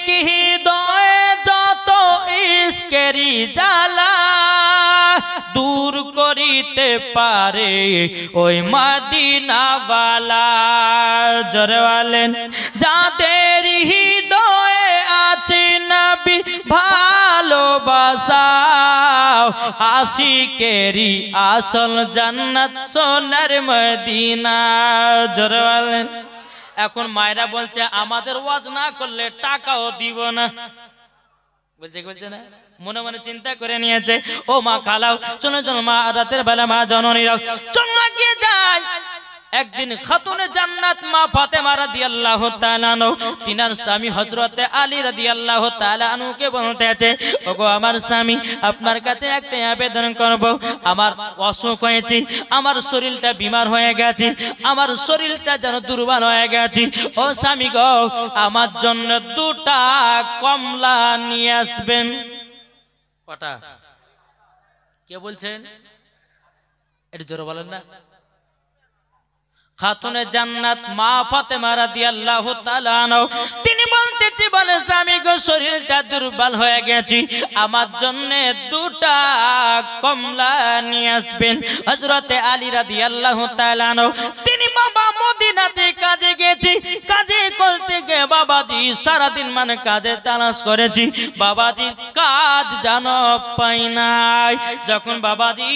কি হৃদয়ে যত ইশকেরি জ্বালা দূর করিতে পারে ওই মদিনাওয়ালা। জোরে বলেন যাদের হৃদয়ে আছে নবী ভালোবাসা আশিকেরি আসল জান্নাত সোনার মদিনা। জোরে বলেন। এখন মায়েরা বলছে আমাদের ওয়াজ না করলে টাকাও দিব না, বলছে না, মনে মনে চিন্তা করে নিয়েছে। ও মা খালাও চলো চলো মা, রাতের বেলা মা জননীরাও চলো গিয়ে যায়। একদিন খাতুনে জান্নাত মা ফাতেমা রাদিয়াল্লাহু তাআলা আনহু তিনার স্বামী হযরতে আলী রাদিয়াল্লাহু তাআলা আনহুকে বলতেছে, ওগো আমার স্বামী আপনার কাছে একটা আবেদন করব। আমার অসুখ হয়েছে, আমার শরীরটা বিমার হয়ে গেছে, আমার শরীরটা যেন দুর্বল হয়ে গেছে। ও স্বামী গো আমার জন্য দুটা কমলা নিয়ে আসবেন। কটা? কে বলছেন? একটু জোরে বলেন না। খাতুনে জান্নাত মা ফাতেমা রাদিয়াল্লাহু তাআলা আনহা তিনি বলতেছি, বলে স্বামী গো শরীরটা দুর্বল হয়ে গেছে, আমার জন্য দুটা কমলা নিয়ে আসবেন। হযরতে আলী রাদিয়াল্লাহু তাআলা আনহু তিনি বাবা মদিনাতে কাজে গেছি, কাজে করতে গিয়ে বাবাজি সারাদিন মানে কাজে তালাশ করেছি, বাবাজি কাজ জানো পাই নাই। যখন বাবাজি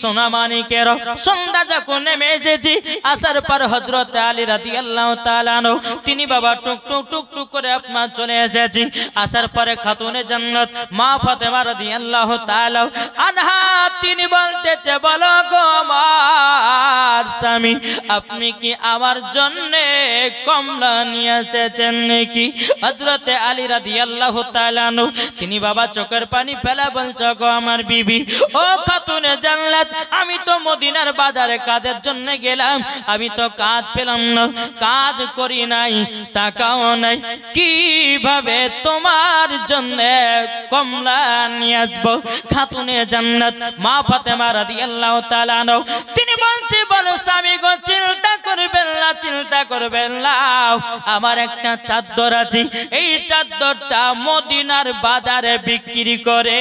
সোনা মানিকের সন্ধ্যা যখন নেমে এসেছি, আসার পর হযরত আলী রাদিয়াল্লাহু তাআলা আনহু তিনি বাবা টুক টুক টুক টুক করে আপনার চলে এসেছি। আসার পরে খাতুনে জান্নাত মা ফাতেমা রাদিয়াল্লাহু তাআলা আনহা তিনি বলতেছে, বলো গো আমার স্বামী আপনি কি আমার জন্য কমলা নিয়ে এসেছেন নাকি? হযরত আলী রাদিয়াল্লাহু তাআলা আনহু তিনি বাবা চোখের পানি ফেলা বলছে, গো আমার বিবি ও খাতুনে জান্নাত আমি তো মদিনার বাজারে কাজের জন্য গেলাম, আমি তো কাজ পেলাম না, কাজ করি নাই, টাকাও নাই, কিভাবে তোমার জন্য কমলা নিয়ে আসবো? খাতুনে জান্নাত মা ফাতেমা রাদিয়াল্লাহু তাআলা আনহা তিনি বলছে, বলো স্বামী গো চিন্তা করবেন না, চিন্তা করবেন না, আমার একটা চাদর আছে, এই চাদরটা মদিনার বাজারে বিক্রি করে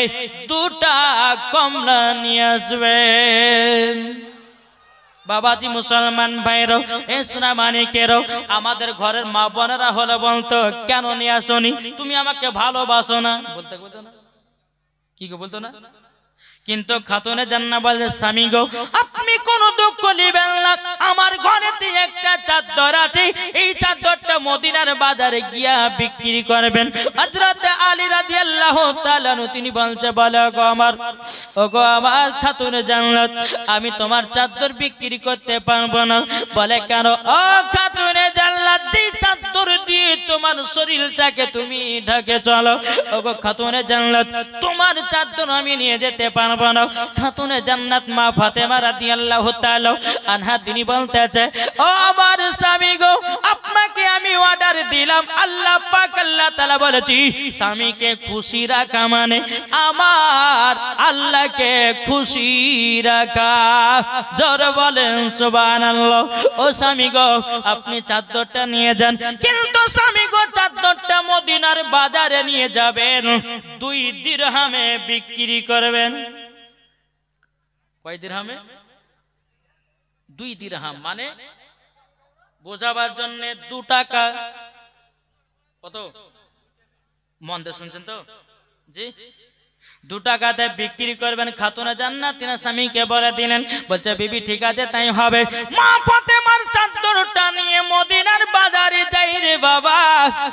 দুটা কমলা নিয়ে আসবেন। বাবাজি মুসলমান ভাইরও এ সোনা মানিকেরও আমাদের ঘরের মা বোনেরা হলে বলতো, কেন নিয়ে আসনি? তুমি আমাকে ভালোবাসো না? বলতো না, কি গো বলতো না? কিন্তু খাতুনে জান্নাত বলে, স্বামী গো আপনি কোনো দুঃখ নেবেন না, আমার ঘরেতে একটা চাদর আছে, এই চাদরটা মদিনার বাজারে গিয়া বিক্রি করবেন। হযরত আলী রাদিয়াল্লাহু তাআলা তিনি বলছে, বলো গো আমার খাতুনে জান্নাত আমি তোমার চাদর বিক্রি করতে পারবো না। বলে কেন? ও খাতুনে জান্নাত যে চাদর দিয়ে তোমার শরীরটাকে তুমি ঢেকে চলো, ও গো খাতুনে জান্নাত তোমার চাদর আমি নিয়ে যেতে পারবো না। খাতুনে জান্নাত মা ফাতেমা রাদিয়াল্লাহু তাআলা আনহা তিনি বলতেছে, ও আমার স্বামী গো আপনাকে আমি অর্ডার দিলাম, আল্লাহ পাক আল্লাহ তাআলা বলেছি স্বামীকে খুশি রাখা মানে আমার আল্লাহকে খুশি রাখা। জোরে বলেন সুবহানাল্লাহ। ও স্বামী গো আপনি চাদরটা নিয়ে যান, কিন্তু স্বামী গো চাদরটা মদিনার বাজারে নিয়ে যাবেন, 2 দিরহামে বিক্রি করবেন। কয় দিরহামে? 2 দিরহাম মানে বোঝাবার জন্য 2 টাকা। কত? মন দিয়ে শুনছেন তো? জি 2 টাকাতে বিক্রি করবেন। খাতুনে জান্নাত তিনার স্বামীকে বলে দিলেন, বলছে বিবি ঠিক আছে তাই হবে। মা ফাতেমার চাদরটা নিয়ে মদিনার বাজারে যাই রে বাবা,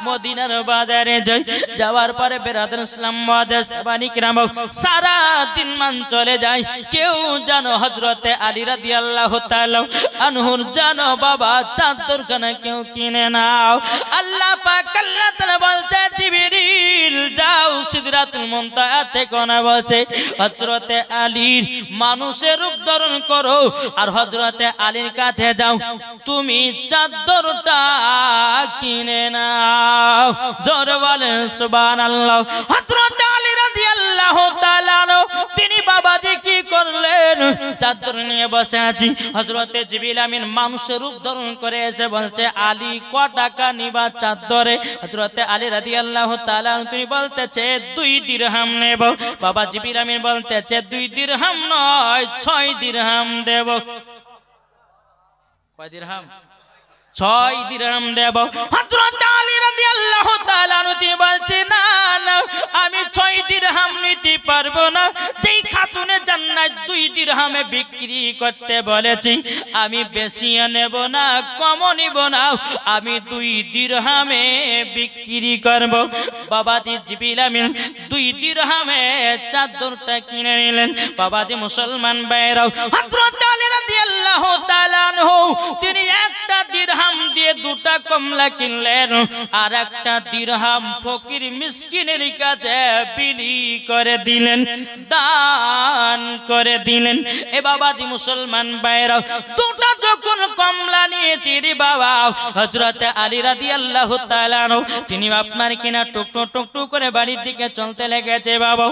মদিনার বাজারে যাই। যাওয়ার পরে বেরাদর ইসলাম মুআদ্দিস সাহাবায়ে কিরাম সারা দিন মান চলে যায়, কেউ জানো হযরতে আলী রাদিয়াল্লাহু তাআলা আনহুর জানো বাবা চাদরখানা কেউ কিনে নাও। আল্লাহ পাক আল্লাহ তাআলা বলছে, জিবরিল যাও সিদরাতুল মুনতাহাতে কোনা বলছে হযরতে আলীর মানুষের রূপ ধারণ করো আর হযরতে আলীর কাছে যাও, তুমি চাদরটা কিনে নাও। জোরে বলেন সুবহানাল্লাহ। হযরতে আলী রাদিয়াল্লাহু রাদিয়াল্লাহু তাআলা তিনি বাবাজি কি করলেন, চাদর নিয়ে বসে আছি। হযরতে জিবরিল আমিন মানুষের রূপ ধারণ করে এসে বলছে, আলী ক টাকা নিবা চাদরে? হযরতে আলী রাদিয়াল্লাহু তাআলা তিনি বলতেছে 2 দিরহাম নেব। বাবা জিবরিল আমিন বলতেছে 2 দিরহাম নয় 6 দিরহাম দেব। কয় দিরহাম? 6 দিরহাম দেব। হযরত আলী রাদিয়াল্লাহু তাআলা তিনি বলছে, না না, আমি 6 দিরহাম নিতে পারবো না। যেই খাতুনে জান্নাত 2 দিরহামে বিক্রি করতে বলেছি, আমি বেশি নেব না, কম নিব না, আমি 2 দিরহামে বিক্রি করব। বাবাজি জিবরিল আমিন 2 দিরহামে চাদরটা কিনে নিলেন। বাবাজি মুসলমান ভাইরাও, হযরত আলী রাদিয়াল্লাহু তাআলা তিনি একটা দিরহাম দিয়ে 2টা কমলা কিনলেন, আর একটা দিরহাম ফকির মিসকিনের কাছে বিলি করে দিলেন, দান করে দিলেন। এ বাবাজি মুসলমান ভাইরা, 2টা যখন কমলা নিয়েছি রে বাবা, হযরত আলী রাদিয়াল্লাহু তাআলা তিনি আপনার কিনা টুকটুক টুকটুক করে বাড়ির দিকে চলতে লেগেছে। বাবা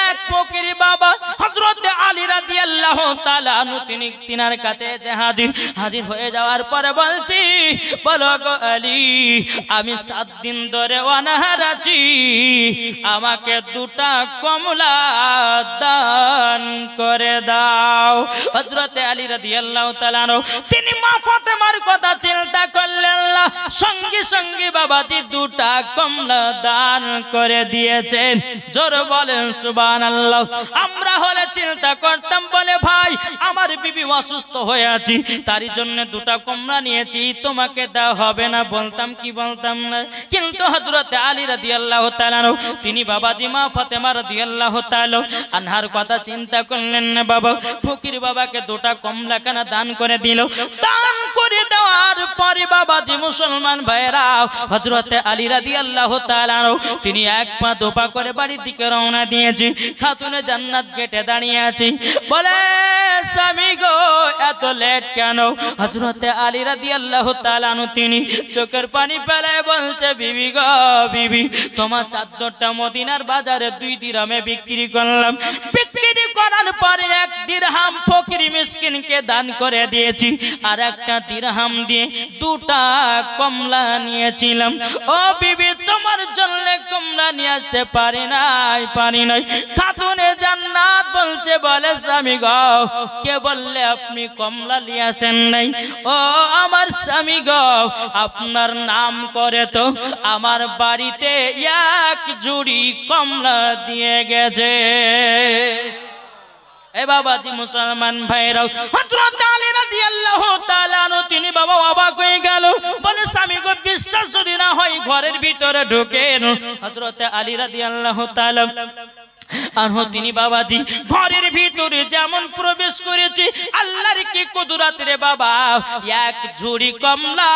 এক ফকির বাবা হযরত আলী রাদিয়াল্লাহু তাআলা তিনি তিনার কাছে যে হাজির হয়ে যাওয়ার পরে বলছি, বলো গো আলী, আমি 7 দিন ধরে অনাহার আছি, আমাকে 2টা কমলা দান করে দাও। হযরত আলী রাদিয়াল্লাহু তাআলা তিনি মা ফাতেমার কথা চিন্তা করলেন না, সঙ্গে সঙ্গে বাবাজি 2টা কমলা দান করে দিয়েছেন। জোর বলেন সুবহানাল্লাহ। আমরা হলে চিন্তা করতাম, বলে ভাই আমার বিবি অসুস্থ হয়ে আছে, তারই জন্য 2টা কমলা নিয়েছি, তোমাকে দেওয়া হবে না, বলতাম কি বলতাম না? কিন্তু হযরত আলী রাদিয়াল্লাহু তাআলা তিনি বাবাজি মা ফাতেমা রাদিয়াল্লাহু তাআলা আনহার কথা চিন্তা করলেন না। বাবা ফকির বাবাকে 2টা কমলা কানা দান করে দিল। দান করে দেওয়ার পরে বাবাজি মুসলমান ভাইরা, হযরত আলী রাদিয়াল্লাহু তাআলা তিনি 1 পা 2 পা করে বাড়ির দিকে রওনা দিয়েছে। খাতুনে জান্নাত গেটে দাঁড়িয়ে আছে, বলে স্বামী গো এত লেট কেন? হযরত আলী রাদিয়াল্লাহু তাআলা তিনি চোখের পানি ফেলে বলছে, বিবি গো বিবি, তোমার চাদরটা মদিনার বাজারে 2 দিরহামে বিক্রি করলাম। বিক্রি করার পরে 1 দিরহাম ফকির মিসকিনকে দান করে দিয়েছি, আর একটা দিরহাম দিয়ে 2টা কমলা নিয়েছিলাম। ও বিবি, তোমার জন্য কমলা নিয়ে আসতে পারি নাই। খাতুনে জান্নাত বলছে, বলে স্বামী গো, কে বললে আপনি কমলা নিয়ে আসেন নাই? ও আমার স্বামী গো, আপনার নাম করে তো আমার বাড়িতে 1 জুড়ি কমলা দিয়ে গেছে। এ বাবাজি মুসলমান ভাইরাও, হযরত আলী রাদিয়াল্লাহু তাআলা তিনি বাবা অবাক হয়ে গেল, বলে স্বামী গো বিশ্বাস যদি না হয় ঘরের ভিতরে ঢোকেন। হযরত আলী রাদিয়াল্লাহু তাআলা তিনি বাবাজি ঘরের ভিতরে যেমন প্রবেশ করেছে, আল্লাহর কি কুদরত রে বাবা, 1 ঝুড়ি কমলা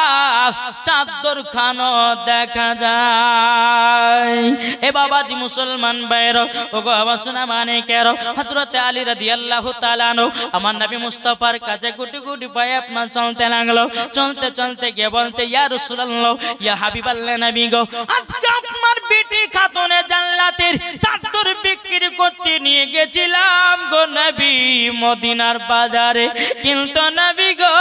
চাদর খানো দেখা যায়। এ বাবাজি মুসলমান ভাইরা, ওগো আমার সোনা মানে কেরো, হযরত আলী রাদিয়াল্লাহু তাআলা আমার নবী মুস্তাফার কাছে গুটি গুটি পায়ে আপনার চলতে লাগলো। চলতে চলতে গিয়ে বলছে, ইয়া রাসূলুল্লাহ, ইয়া হাবিবাল্লাহ নবী গো, আজকে আপনার বেটি খাতুনে জান্নাতের চাদর বিক্রি করতে নিয়ে গেছিলাম গো নবী মদিনার বাজারে, কিন্তু নবী গো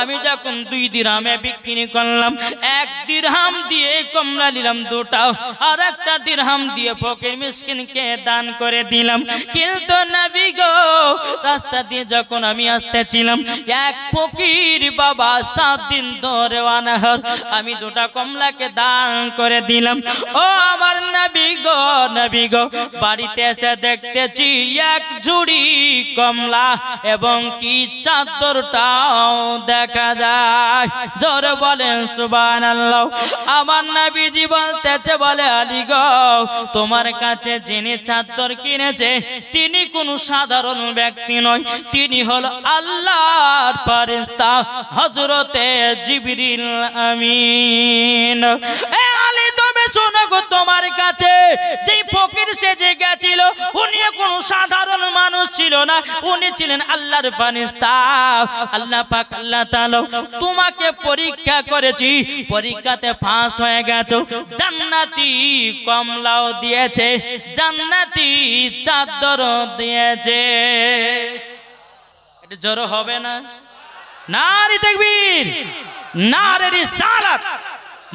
আমি যখন 2 দিরহামে বিক্রি করলাম, 1 দিরহাম দিয়ে কমলা নিলাম 2টা, আর একটা দিরহাম দিয়ে ফকির মিসকিনকে দান করে দিলাম। কিন্তু নবী গো রাস্তা দিয়ে যখন আমি আসতেছিলাম, 1 ফকির বাবা 7 দিন ধরে অনাহার, আমি 2টা কমলাকে দান করে দিলাম। ও আমার নবী গো বাড়িতে এসে দেখতেছি 1 ঝুড়ি কমলা এবং কি চাদরটাও দেখা যায়। জোরে বলেন সুবহানাল্লাহ। আমার নবীজি বলতেছে, বলে আলী গো, তোমার কাছে যিনি চাদর কিনেছে তিনি কোন সাধারণ ব্যক্তি নয়, তিনি হলো আল্লাহর ফেরেশতা হযরতে জিবরিল আমিন। এ আলী তুমি শোনো গো তোমার কাছে। যেই ফকির সেজে গেছিল উনি কোনো সাধারণ মানুষ ছিল না, উনি ছিলেন আল্লাহর ফেরেশতা। আল্লাহ পাক আল্লাহ তাআলা তোমাকে পরীক্ষা করেছি, পরীক্ষাতে ফার্স্ট হয়ে গেছো, জান্নাতি কমলাও দিয়েছে, জান্নাতি চাদরও দিয়েছে। এটা জোরে হবে না? নারে তাকবীর, নারে রিসালাত,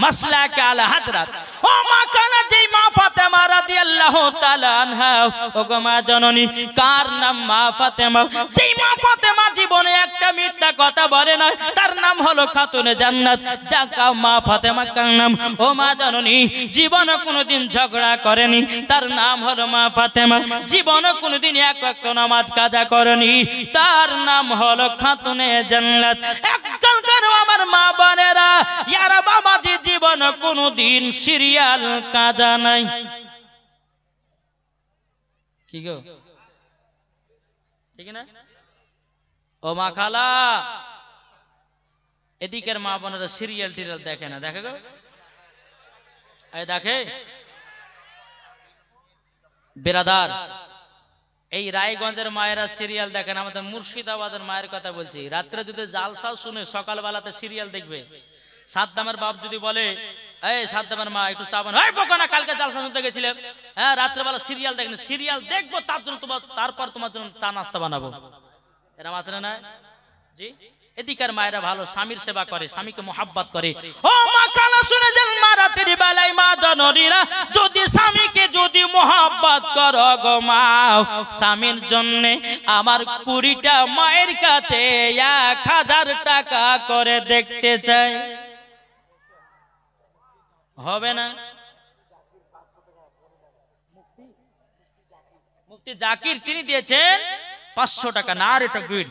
মাসলাকে আলা হযরত। ও মা কানা, যেই মা ফাতেমা রাদিয়াল্লাহু তাআলা আনহা, ও গো মা জননী, কার নাম মা ফাতেমা? যেই মা ফাতেমা জীবনে একটা মিথ্যা কথা বলে না, তার নাম হলো খাতুনে জান্নাত। যাকা মা ফাতেমা কার নাম, ও মা জননী, জীবনে কোনোদিন ঝগড়া করেনি, তার নাম হলো মা ফাতেমা। জীবনে কোনোদিন এক ওয়াক্ত নামাজ কাজা করেনি, তার নাম হলো খাতুনে জান্নাত। এককালকার আমার মা বোনেরা, ইয়ারা বাবাজি জীবনে কোনোদিন সিরিয়াল কাজা নাই। কি গো, ঠিক না? ও মা খালা, এদিকের মা বোনেরা সিরিয়াল টিরিয়াল দেখে না, দেখে গো, এই দেখে বেরাদার। এই রায়গঞ্জের মায়েরা সিরিয়াল দেখেন, আমাদের মুর্শিদাবাদের মায়ের কথা বলছি। রাত্রে যদি জালসাও শুনে সকালবেলাতে সিরিয়াল দেখবে। সাদ্দামের বাপ যদি বলে, এই সাদ্দামের মা একটু চা বানাও, এই বকো না, কালকে জালসা শুনতে গেছিলাম, হ্যাঁ রাত্রেবেলা সিরিয়াল দেখেন, সিরিয়াল দেখবো তার জন্য তারপর তোমার জন্য চা নাস্তা বানাবো। এরা মাত্র না জি। এদিকার মায়েরা ভালো, স্বামীর সেবা করে, স্বামীকে মোহাব্বত করে। ও মা কানা শুনে যান, মা রাতের বেলায় মা জননীরা যদি স্বামীকে যদি মোহাব্বত করো গো মা, স্বামীর জন্য আমার 20টা মায়ের কাছে 1000 টাকা করে দেখতে চাই। হবে না? মুফতি জাকির তিনি দিয়েছেন 500 টাকা। নারে তাকবীর,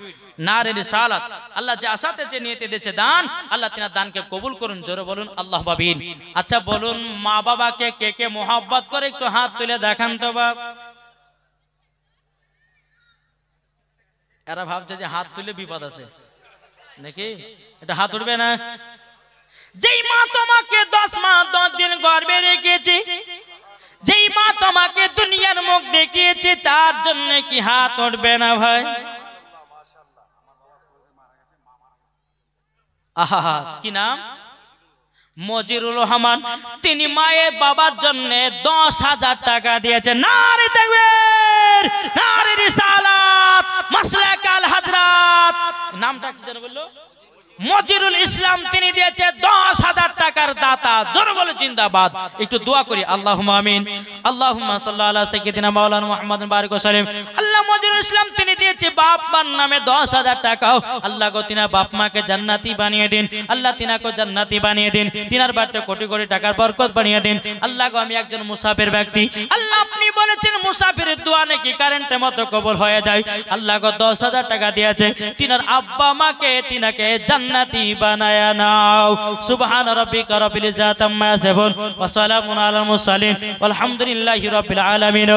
নারে রিসালাত। আল্লাহ যে আশাতে যে নিয়তে দিয়েছে দান, আল্লাহ তিনার দানকে কবুল করুন। জোরে বলুন আল্লাহ বাবিন। আচ্ছা বলুন, মা বাবাকে কে কে মোহাব্বত করে একটু হাত তুলে দেখান তো বাপ। এরা ভাবছে যে হাত তুলে বিপদ আছে নাকি, এটা হাত উঠবে না। যেই মা তোমাকে 10 মাস 10 দিন গর্ভে রেখেছে, যেই মা তোমাকে দুনিয়ার মুখ দেখিয়েছে, তার জন্য কি হাত উঠবে না ভাই? আহা, কি নাম? মজিরুর রহমান। তিনি মায়ের বাবার জন্য 10,000 টাকা দিয়েছেন। নারে তাকবীর, নারে রিসালাত, মাসলাক আল হযরত। নামটা কি জানো বললো? মজিরুল ইসলাম। তিনি দিয়েছে 10,000 টাকার দাতা। জোরে বলে জিন্দাবাদ। একটু দোয়া করি, আল্লাহুম্মা আমিন। আল্লাহুম্মা সাল্লি আলা সাইয়্যিদিনা মাওলানা মুহাম্মাদ বারিক ওয়া সাল্লিম। আল্লাহ মজিরুল ইসলাম তিনি দিয়েছে বাপ মার নামে 10,000 টাকা। আল্লাহ গো তিনা বাপ মাকে জান্নাতি বানিয়ে দিন, আল্লাহ তিনাকে জান্নাতি বানিয়ে দিন, তিনার বাড়িতে কোটি কোটি টাকার বরকত বানিয়ে দিন। আল্লাহ গো আমি একজন মুসাফির ব্যক্তি, আল্লাহ আপনি বলেছেন মুসাফিরের দোয়া নাকি কারেন্টের মতো কবুল হয়ে যায়। আল্লাহ গো 10,000 টাকা দিয়েছে, তিনার আব্বা মাকে তিনাকে জান্নাতি বানায়া নাও। সুবহান রাব্বিকা রাব্বিল ইজ্জাতি আম্মা ইয়াসিফুন ওয়া সালামুন আলাল মুরসালিন ওয়ালহামদুলিল্লাহি রাব্বিল আলামিন।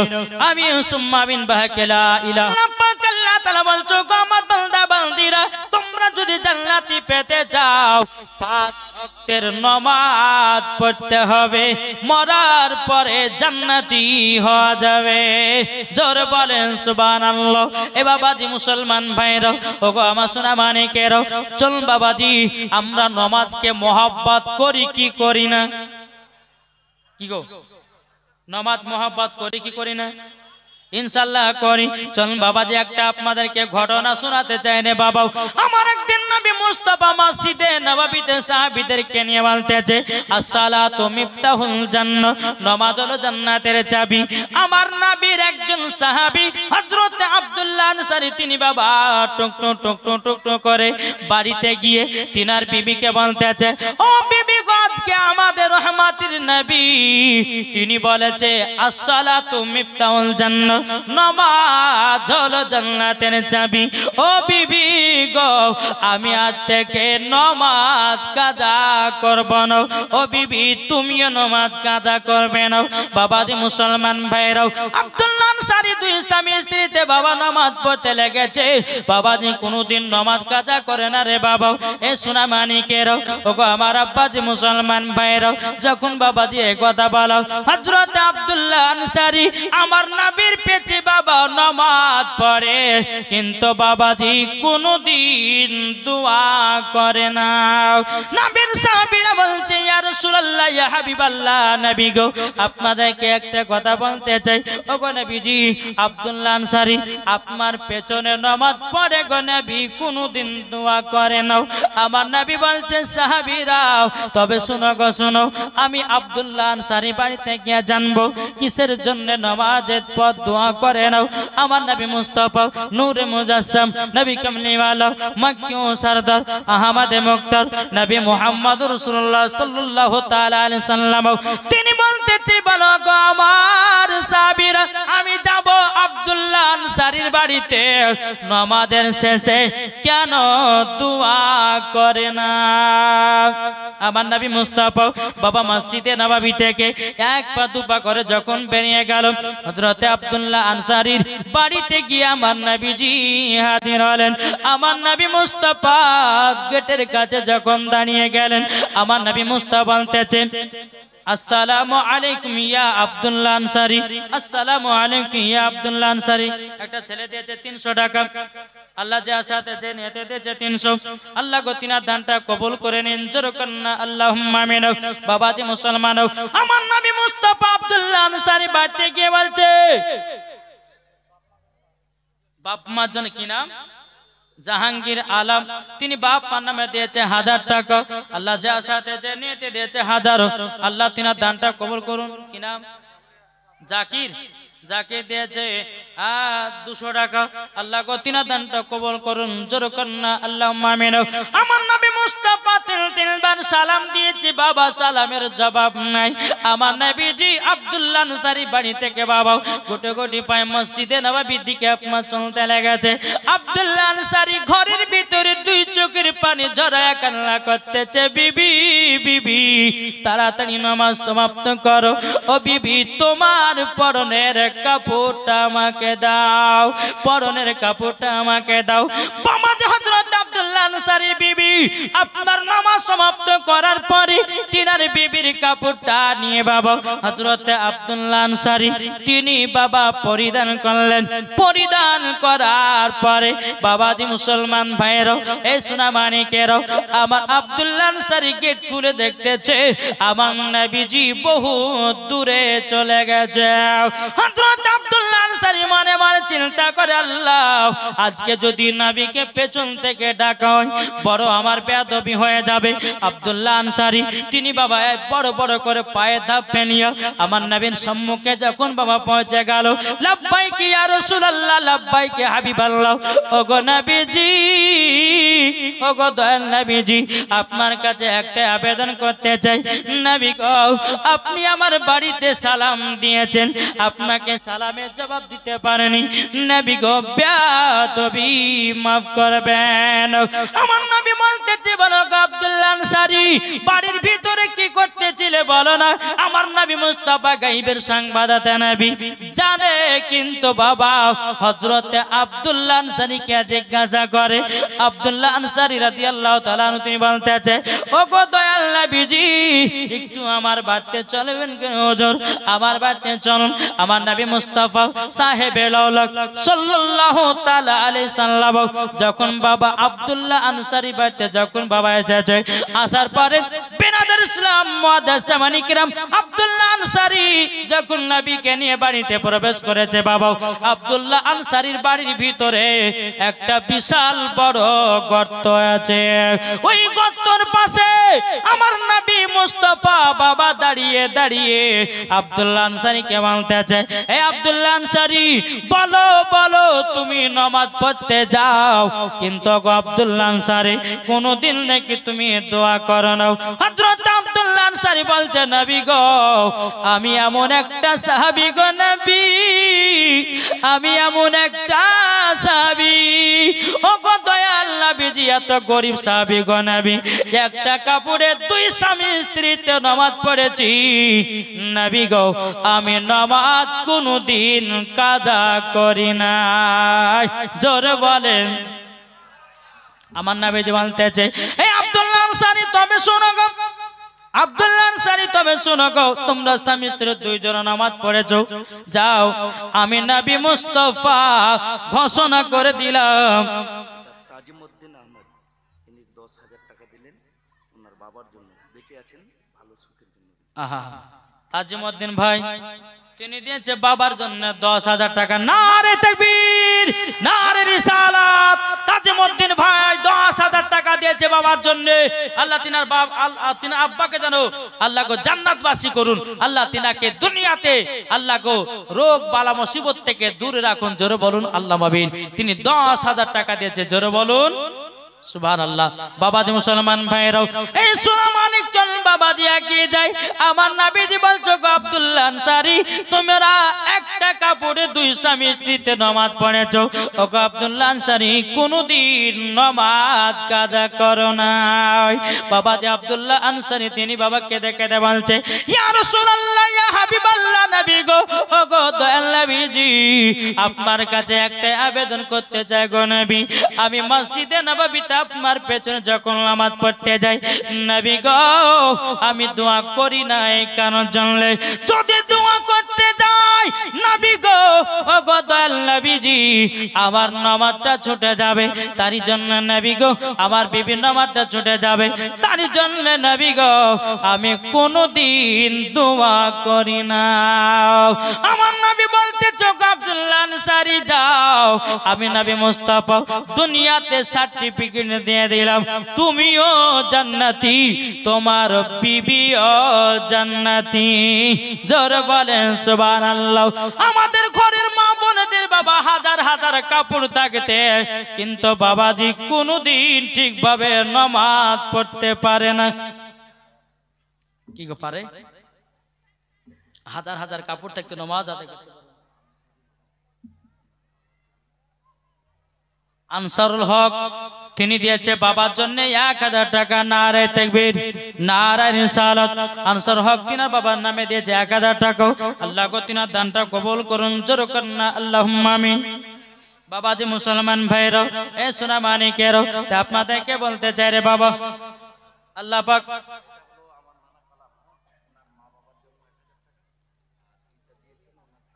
আমিন সুম্মা আমিন। বাহাকে লা ইলাহা আল্লাহ তাআলা বলছো, আমার বান্দা বান্দিরা, তোমরা যদি জান্নাতি পেতে চাও 5 ওয়াক্তের নামাজ পড়তে হবে, মরার পরে জান্নাতি হওয়া যাবে। জোরে বলেন সুবহানাল্লাহ। এ বাবাজি মুসলমান ভাইরা, ওগো আমার সোনা মানিকেরা, চল বাবাজি আমরা নামাজকে মোহাব্বত করি কি করি না? কি গো, নামাজ মোহাব্বত করি কি করি না? ইনশাআল্লাহ করি। চল বাবাজি একটা আপনাদেরকে ঘটনা শোনাতে চাই রে বাবা। আমার একদিন নবী মুস্তাফা মসজিদে নববীতে সাহাবীদেরকে নিয়ে বলতেছে, আসসালাতু মিফতাহুল জান্নাহ, নামাজ হলো জান্নাতের চাবি। আমার নবীর একজন সাহাবী হযরত আব্দুল্লাহ আনসারী, তিনি বাবা টুক টুক টুক টুক টুক টুক করে বাড়িতে গিয়ে তিনার বিবিকে বলতেছে, ও বিবি গো, আজকে আমাদের রহমাতের নবী তিনি বলেছে আসসালাতু মিফতাহুল জান্নাহ, নামাজ হলো জান্নাতের চাবি। ও বিবি গো, আমি আজ থেকে নামাজ কাজা করব না। ও বিবি তুমিও নামাজ কাজা করবে না। বাবাজি মুসলমান ভাইরাও, আব্দুল্লাহ আনসারী দুই স্বামী স্ত্রীতে বাবা নামাজ পড়তে লেগেছে। বাবাজি কোনোদিন নামাজ কাজা করে না রে বাবা। এ সোনা মানিকেরও ওগো আমার আব্বাজি মুসলমান ভাইরাও, যখন বাবাজি এ কথা বলো হযরত আব্দুল্লাহ আনসারী আমার নবীর পেছে বাবা নামাজ পড়ে, কিন্তু বাবাজি কোনোদিন দোয়া করে না। নবীর সাহাবীরা বলছে ইয়া রাসূলুল্লাহ ইয়া হাবিবাল্লাহ, নবী গো আপনাদেরকে একটা কথা বলতে চাই। ওগো নবীজি আব্দুল্লাহ আনসারী আপনার পেছনে নামাজ পড়ে গো নবী, কোনোদিন দোয়া করে না। আমার নবী বলছে সাহাবীরাও তবে শোনো গো শোনো, আমি আব্দুল্লাহ আনসারী বাড়িতে গিয়ে জানবো কিসের জন্য নামাজের পর দোয়া করে না। আমার নবী মুস্তাফা নূরে মুজাসসাম নবী কামলিওয়ালা মক্কি ও সরদার আহমদ মুক্তার নবী মুহাম্মদ রাসূলুল্লাহ সাল্লাল্লাহু তাআলা আলাইহি সাল্লাম তিনি বলতেছে বলো গো আমার সাহাবীরা, আমি যাব আব্দুল্লাহ আনসারীর বাড়িতে, নামাজের শেষে কেন দোয়া করে না? আমার নবী মুস্তাফা বাবা মসজিদে নববী থেকে এক পা দুপা করে যখন বেরিয়ে গেল, হযরতে আব্দুল্লাহ আনসারীর বাড়িতে গিয়ে আমার নবীজি হাজির হলেন। আমার নবী মুস্তাফা গেটের কাছে যখন দাঁড়িয়ে গেলেন, আমার নবী মুস্তাফা বলতেছে আসসালামু আলাইকুম ইয়া আব্দুল্লাহ আনসারী, আসসালামু আলাইকুম ইয়া আব্দুল্লাহ আনসারী। একটা ছেলে দিয়েছে 300 টাকা, আল্লাহ যা সাথে যে নিতে দিয়েছে 300, আল্লাহ গো তিনার দানটা কবুল করে নিন, জোর কন্না আল্লাহুম্মা আমিন। বাবাজি মুসলমান, আমার নবী মুস্তাফা আব্দুল্লাহ আনসারী বাড়িতে গিয়ে বলছে বাপ মার জন্য কি নাম? জাহাঙ্গীর আলম। তিনি বাপ মার নামে দিয়েছে 1000 টাকা, আল্লাহ যা সাথে যে নিতে দিয়েছে 1000, আল্লাহ তিনার দানটা কবুল করুন। কি নাম? জাকির। জাকির দিয়েছে 200 টাকা, আল্লাহ গো তিনার দানটা কবুল করুন, জোর কন্না আল্লাহুম্মা আমিন। আমার নবী মুস্তাফা তিনবার সালাম দিয়েছে, বাবা সালামের জবাব নাই। আমার নবীজি আব্দুল্লাহ আনসারী বাড়ি থেকে বাবা গোটে গোটি পায় মসজিদে নববীর দিকে আপনার চলতে লেগেছে। আব্দুল্লাহ আনসারী ঘরের ভিতরে দুই চোখের পানি ঝরায় কান্না করতেছে, বিবি বিবি তাড়াতাড়ি নামাজ সমাপ্ত করো, ও বিবি তোমার পরনের কাপড়টা আমাকে দাও, পরনের কাপড়টা আমাকে দাও। বাবাজি হযরত আব্দুল্লাহ আনসারী বিবি আপনার নামাজ সমাপ্ত করার পরে তিনার বিবির কাপড়টা নিয়ে বাবা হযরত আব্দুল্লাহ আনসারী তিনি বাবা পরিধান করলেন। পরিধান করার পরে বাবাজি মুসলমান ভাইয়েরও এই সোনা মানিকেরও আমার আব্দুল্লাহ আনসারী গেট খুলে দেখতেছে আমার নবীজি বহু দূরে চলে গেছে। হযরত আব্দুল্লাহ আনসারী মনে মনে চিন্তা করে, আল্লাহ আজকে যদি নবীকে পেছন থেকে ডাকা হয় বড় আমার বেয়াদবি হয়ে যাবে। আব্দুল্লাহ আনসারী তিনি বাবা বড় বড় করে পায়ে ধাপ ফেলিয়া আমার নবীর সম্মুখে যখন বাবা পৌঁছে গেল, লাব্বাইক ইয়া রাসূলুল্লাহ, লাব্বাইক ইয়া হাবিবাল্লাহ, ওগো নবীজি, ওগো দয়াল নবীজি আপনার কাছে একটা আবেদন করতে চাই। নবী গো আপনি আমার বাড়িতে সালাম দিয়েছেন, আপনাকে সালামের জবাব দিতে পারেনি। নবী গো বেয়াদবি মাফ করবেন। আমার নবী বলতেছে বলো গো আব্দুল্লাহ আনসারী বাড়ির ভিতরে কি করতেছিলে বলো না। আমার নবী মুস্তাফা গায়বের সংবাদদাতা নবী জানে, কিন্তু বাবা হযরত আব্দুল্লাহ আনসারীকে জিজ্ঞাসা করে। আব্দুল্লাহ আনসারী রাদিয়াল্লাহু তাআলা তিনি বলতেছে ওগো দয়াল নবীজি একটু আমার বাড়িতে চলবেন কেন হুজুর? আমার বাড়িতে চলুন। আমার নবী মুস্তাফা সাহেবে লাউলাক সাল্লাল্লাহু তাআলা আলাইহি সাল্লাম যখন বাবা আব্দুল্লাহ আনসারী বাড়িতে যখন বাবা এসেছে, আসার পরে বিনাদের ইসলাম মুআদ্দাস জামানি কিরাম আব্দুল্লাহ আনসারী যখন নবীকে নিয়ে বাড়িতে প্রবেশ করেছে, বাবা আব্দুল্লাহ আনসারীর বাড়ির ভিতরে একটা বিশাল বড় গর্ত আছে। ওই গর্তর পাশে আমার নবী মুস্তাফা বাবা দাঁড়িয়ে দাঁড়িয়ে আব্দুল্লাহ আনসারীকে বলতেছে, হে আব্দুল্লাহ আনসারী বলো বলো তুমি নামাজ পড়তে যাও, কিন্তু গো আব্দুল্লাহ আনসারী কোনদিন নাকি তুমি দোয়া করো না। হযরত আব্দুল্লাহ আনসারী বলছে নবী গো আমি এমন একটা সাহাবী গো নবী, আমি এমন একটা সাহাবী, ও গো দয়াল নবীজি এত গরিব সাহাবী গো নবী, একটা কাপড়ে দুই স্বামী স্ত্রীতে নামাজ পড়েছি নবী গো, আমি নামাজ কোনদিন কাজা করি না। জোরে বলেন। আমার নবীজি বলতেছে, এই আব্দুল্লাহ আনসারী তবে শোনো গো, আব্দুল্লাহ আনসারী তবে শোনো গো, তোমরা স্বামী স্ত্রী দুইজন নামাজ পড়েছো, যাও আমি নবী মুস্তাফা ঘোষণা করে দিলাম। তাজিমউদ্দিন আহমদ তিনি 10,000 টাকা দিলেন ওনার বাবার জন্য, বেঁচে আছেন ভালো সুখের জন্য। আহা, তাজিমউদ্দিন ভাই তিনি দিয়েছে বাবার জন্য 10,000 টাকা। নারে তাকবীর, নারে রিসালাত। তাজিমউদ্দিন ভাই 10,000 টাকা দিয়েছে বাবার জন্য। আল্লাহ তিনার বাপ, তিনার আব্বাকে জানো আল্লাহ গো জান্নাতবাসী করুন, আল্লাহ তিনাকে দুনিয়াতে আল্লাহ গো রোগ বালা মুসিবত থেকে দূরে রাখুন। জোরে বলুন আল্লাহুম্মা আমিন। তিনি 10,000 টাকা দিয়েছে, জোরে বলুন সুবহানাল্লাহ। বাবাজি মুসলমান ভাইরাও, এই সোনা মানিক চল বাবাজি এগিয়ে যায়। আমার নবীজি বলছো গো আব্দুল্লাহ আনসারী, তোমরা একটা কাপড়ে দুই স্বামী স্ত্রীতে নামাজ পড়েছো, ও গো আব্দুল্লাহ আনসারী কোনদিন নামাজ কাজা করো না। বাবাজি আব্দুল্লাহ আনসারী তিনি বাবাকে দেখে বলছে, ইয়া রাসূলুল্লাহ, ইয়া হাবিবাল্লাহ নবী গো, ও গো দয়াল নবীজি আপনার কাছে একটা আবেদন করতে চাই গো নবী। আমি মসজিদে নববীতে আপনার পেছনে যখন নামাজ পড়তে যাই নবী গো, আমি দোয়া করি না এই কারণ জানলে, যদি দোয়া করতে যাই নবী গো, ও গো দয়াল নবীজি আমার নামাজটা ছুটে যাবে, তারই জন্য নবী গো আমার বিবি নামাজটা ছুটে যাবে, তারই জন্য নবী গো আমি কোনদিন দোয়া করি না। আমার নবী বলতে চোখ আব্দুল্লাহ আনসারী যাও, আমি নবী মুস্তাফা দুনিয়াতে সার্টিফিকেট দিয়ে দিলাম, তুমিও জান্নাতি, তোমার বিবিও জান্নাতি। জোরে বলেন সুবহানাল্লাহ। আমাদের ঘরের মা বোনদের বাবা হাজার হাজার কাপড় থাকতে কিন্তু বাবাজি কোনদিন ঠিকভাবে নামাজ পড়তে পারে না। কি গো পারে? হাজার হাজার কাপড় থাকতে নামাজ আদায় করতে পারে। আনসারুল হক তিনি দিয়েছে বাবার জন্য 1000 টাকা। নারে তাকবীর, নারে রিসালাত। আনসারুল হক তিনার বাবার নামে দিয়েছে 1000 টাকা। আল্লাহ গো তিনার দানটা কবুল করুন, জোরে করুন আল্লাহুম্মা আমিন। বাবাজি মুসলমান ভাইরা, এ সোনা মানিকেরও, তা আপনাদেরকে বলতে চাই রে বাবা, আল্লাহ পাক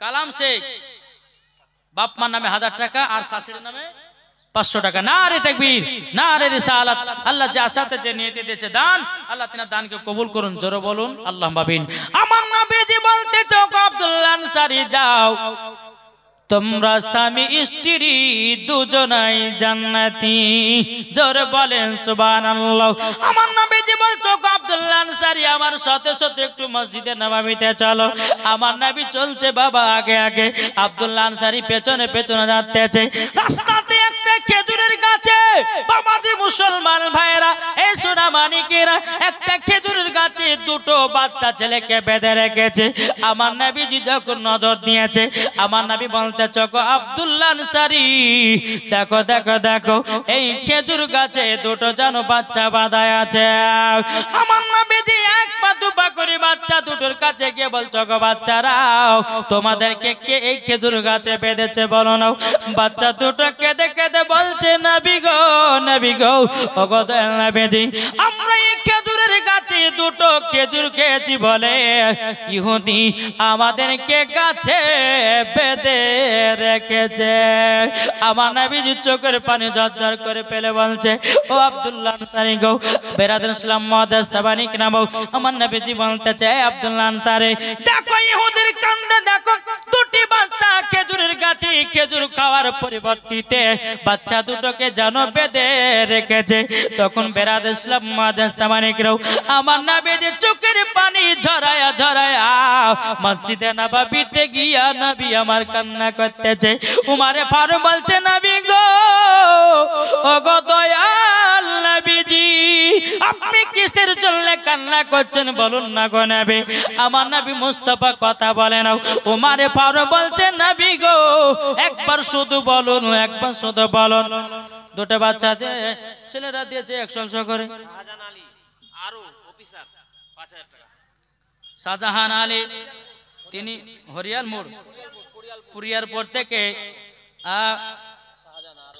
কালাম শেখ বাপ মার নামে 1000 টাকা আর শাশুড়ির নামে 500 টাকা। নারে তাকবীর, নারে রিসালাত। আল্লাহ যে আশাতে যে নিয়তে দিয়েছে দান, আল্লাহ তিনার দানকে কবুল করুন, জোরে বলুন আল্লাহুম্মা আমিন। আমার নবীজি বলতে তো আব্দুল্লাহ আনসারী যাও, তোমরা স্বামী স্ত্রী দুজনাই জান্নাতি। জোরে বলেন সুবহানাল্লাহ। আমার নবীজি বলতো আব্দুল্লাহ আনসারী আমার সাথে সাথে একটু মসজিদে নববীতে চলো। আমার নবী চলছে বাবা আগে আগে, আব্দুল্লাহ আনসারী পেছনে পেছনে যাচ্ছে। রাস্তাতে একটা খেজুরের গাছে বাবাজি মুসলমান ভাইরা, এই সোনা মানিকেরা, একটা খেজুরের গাছে দুটো বাচ্চা ছেলেকে বেঁধে রেখেছে। আমার নবীজি যখন নজর দিয়েছে, আমার নবী বলতে চকো আব্দুল্লাহ আনসারী দেখো দেখো দেখো, এই খেজুর গাছে দুটো যেন বাচ্চা বাঁধা আছে। আমার নবীজি এক পা দুপা করে বাচ্চা দুটোর কাছে গিয়ে বলছো গো বাচ্চারাও, তোমাদেরকে কে এই খেজুর গাছে বেঁধেছে বলো না। বাচ্চা দুটো কেঁদে কেঁদে বলছে নবী গো, নবী গো, ও গো দয়াল নবীজি আমরা এই খেজুরের গাছে দুটো খেজুর খেয়েছি বলে ইহুদি আমাদেরকে গাছে বেঁধে রেখেছে। আমার নবীজি চোখের পানি ঝরঝর করে ফেলে বলছে, ও আব্দুল্লাহ আনসারী গো, বেরাদুল ইসলাম মুআদ্দাস সাবানিক নামও। আমার নবীজি বলতেছে, আব্দুল্লাহ আনসারী দেখো ইহুদির কাণ্ড দেখো, দুটি বাচ্চা খেজুরের গাছে খেজুর খাওয়ার পরিবর্তে বাচ্চা দুটোকে যেন বেঁধে রেখেছে। তখন বেরাদুল ইসলাম মুআদ্দাস সাবানিক রাও আমার নবীজি চোখের পানি ঝরায়া ঝরায়া মসজিদে নববীতে গিয়া নবী আমার কান্না করতেছে। উমারে ফারুক বলছে, নবী গো, ও গো দয়াল নবীজি আপনি কিসের জন্য কান্না করছেন বলুন না গো নবী। আমার নবী মুস্তাফা কথা বলে না। ওমরে ফারুক বলছে নবী গো একবার শুধু বলুন, একবার শুধু বলুন। দুটো বাচ্চা আছে, ছেলেরা দিয়েছে 100 করে। শাহজাহান আলী আরো অফিসার 5000 টাকা। শাহজাহান আলী তিনি হরিয়াল মোড় পুরিয়ারপুর থেকে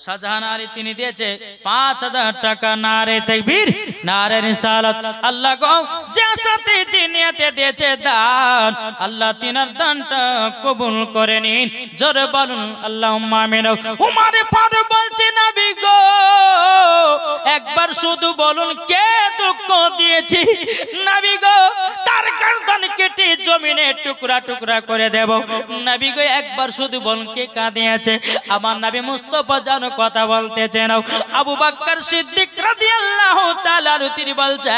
শাহজাহান আলী তিনি দিয়েছে 5000 টাকা। নারে তাকবীর, নারে রিসালাত। আল্লাহ গো যে সাথে জিনিয়াতে দিয়েছে দান, আল্লাহ তিনার দানটা কবুল করে নিন। জোরে বলুন আল্লাহুম্মা আমিন। উমরে ফারুক বলছে নবী গো একবার শুধু বলুন কে দুঃখ দিয়েছি। নবী গো তার গর্দন কেটে জমিনে টুকরা টুকরা করে দেব। নবী গো একবার শুধু বলুন কে কাঁদিয়েছে। আমার নবী মুস্তাফা জানো কথা বলতেছেন। আবু বকর সিদ্দিক রাদিয়াল্লাহু তাআলা তিনি বলছে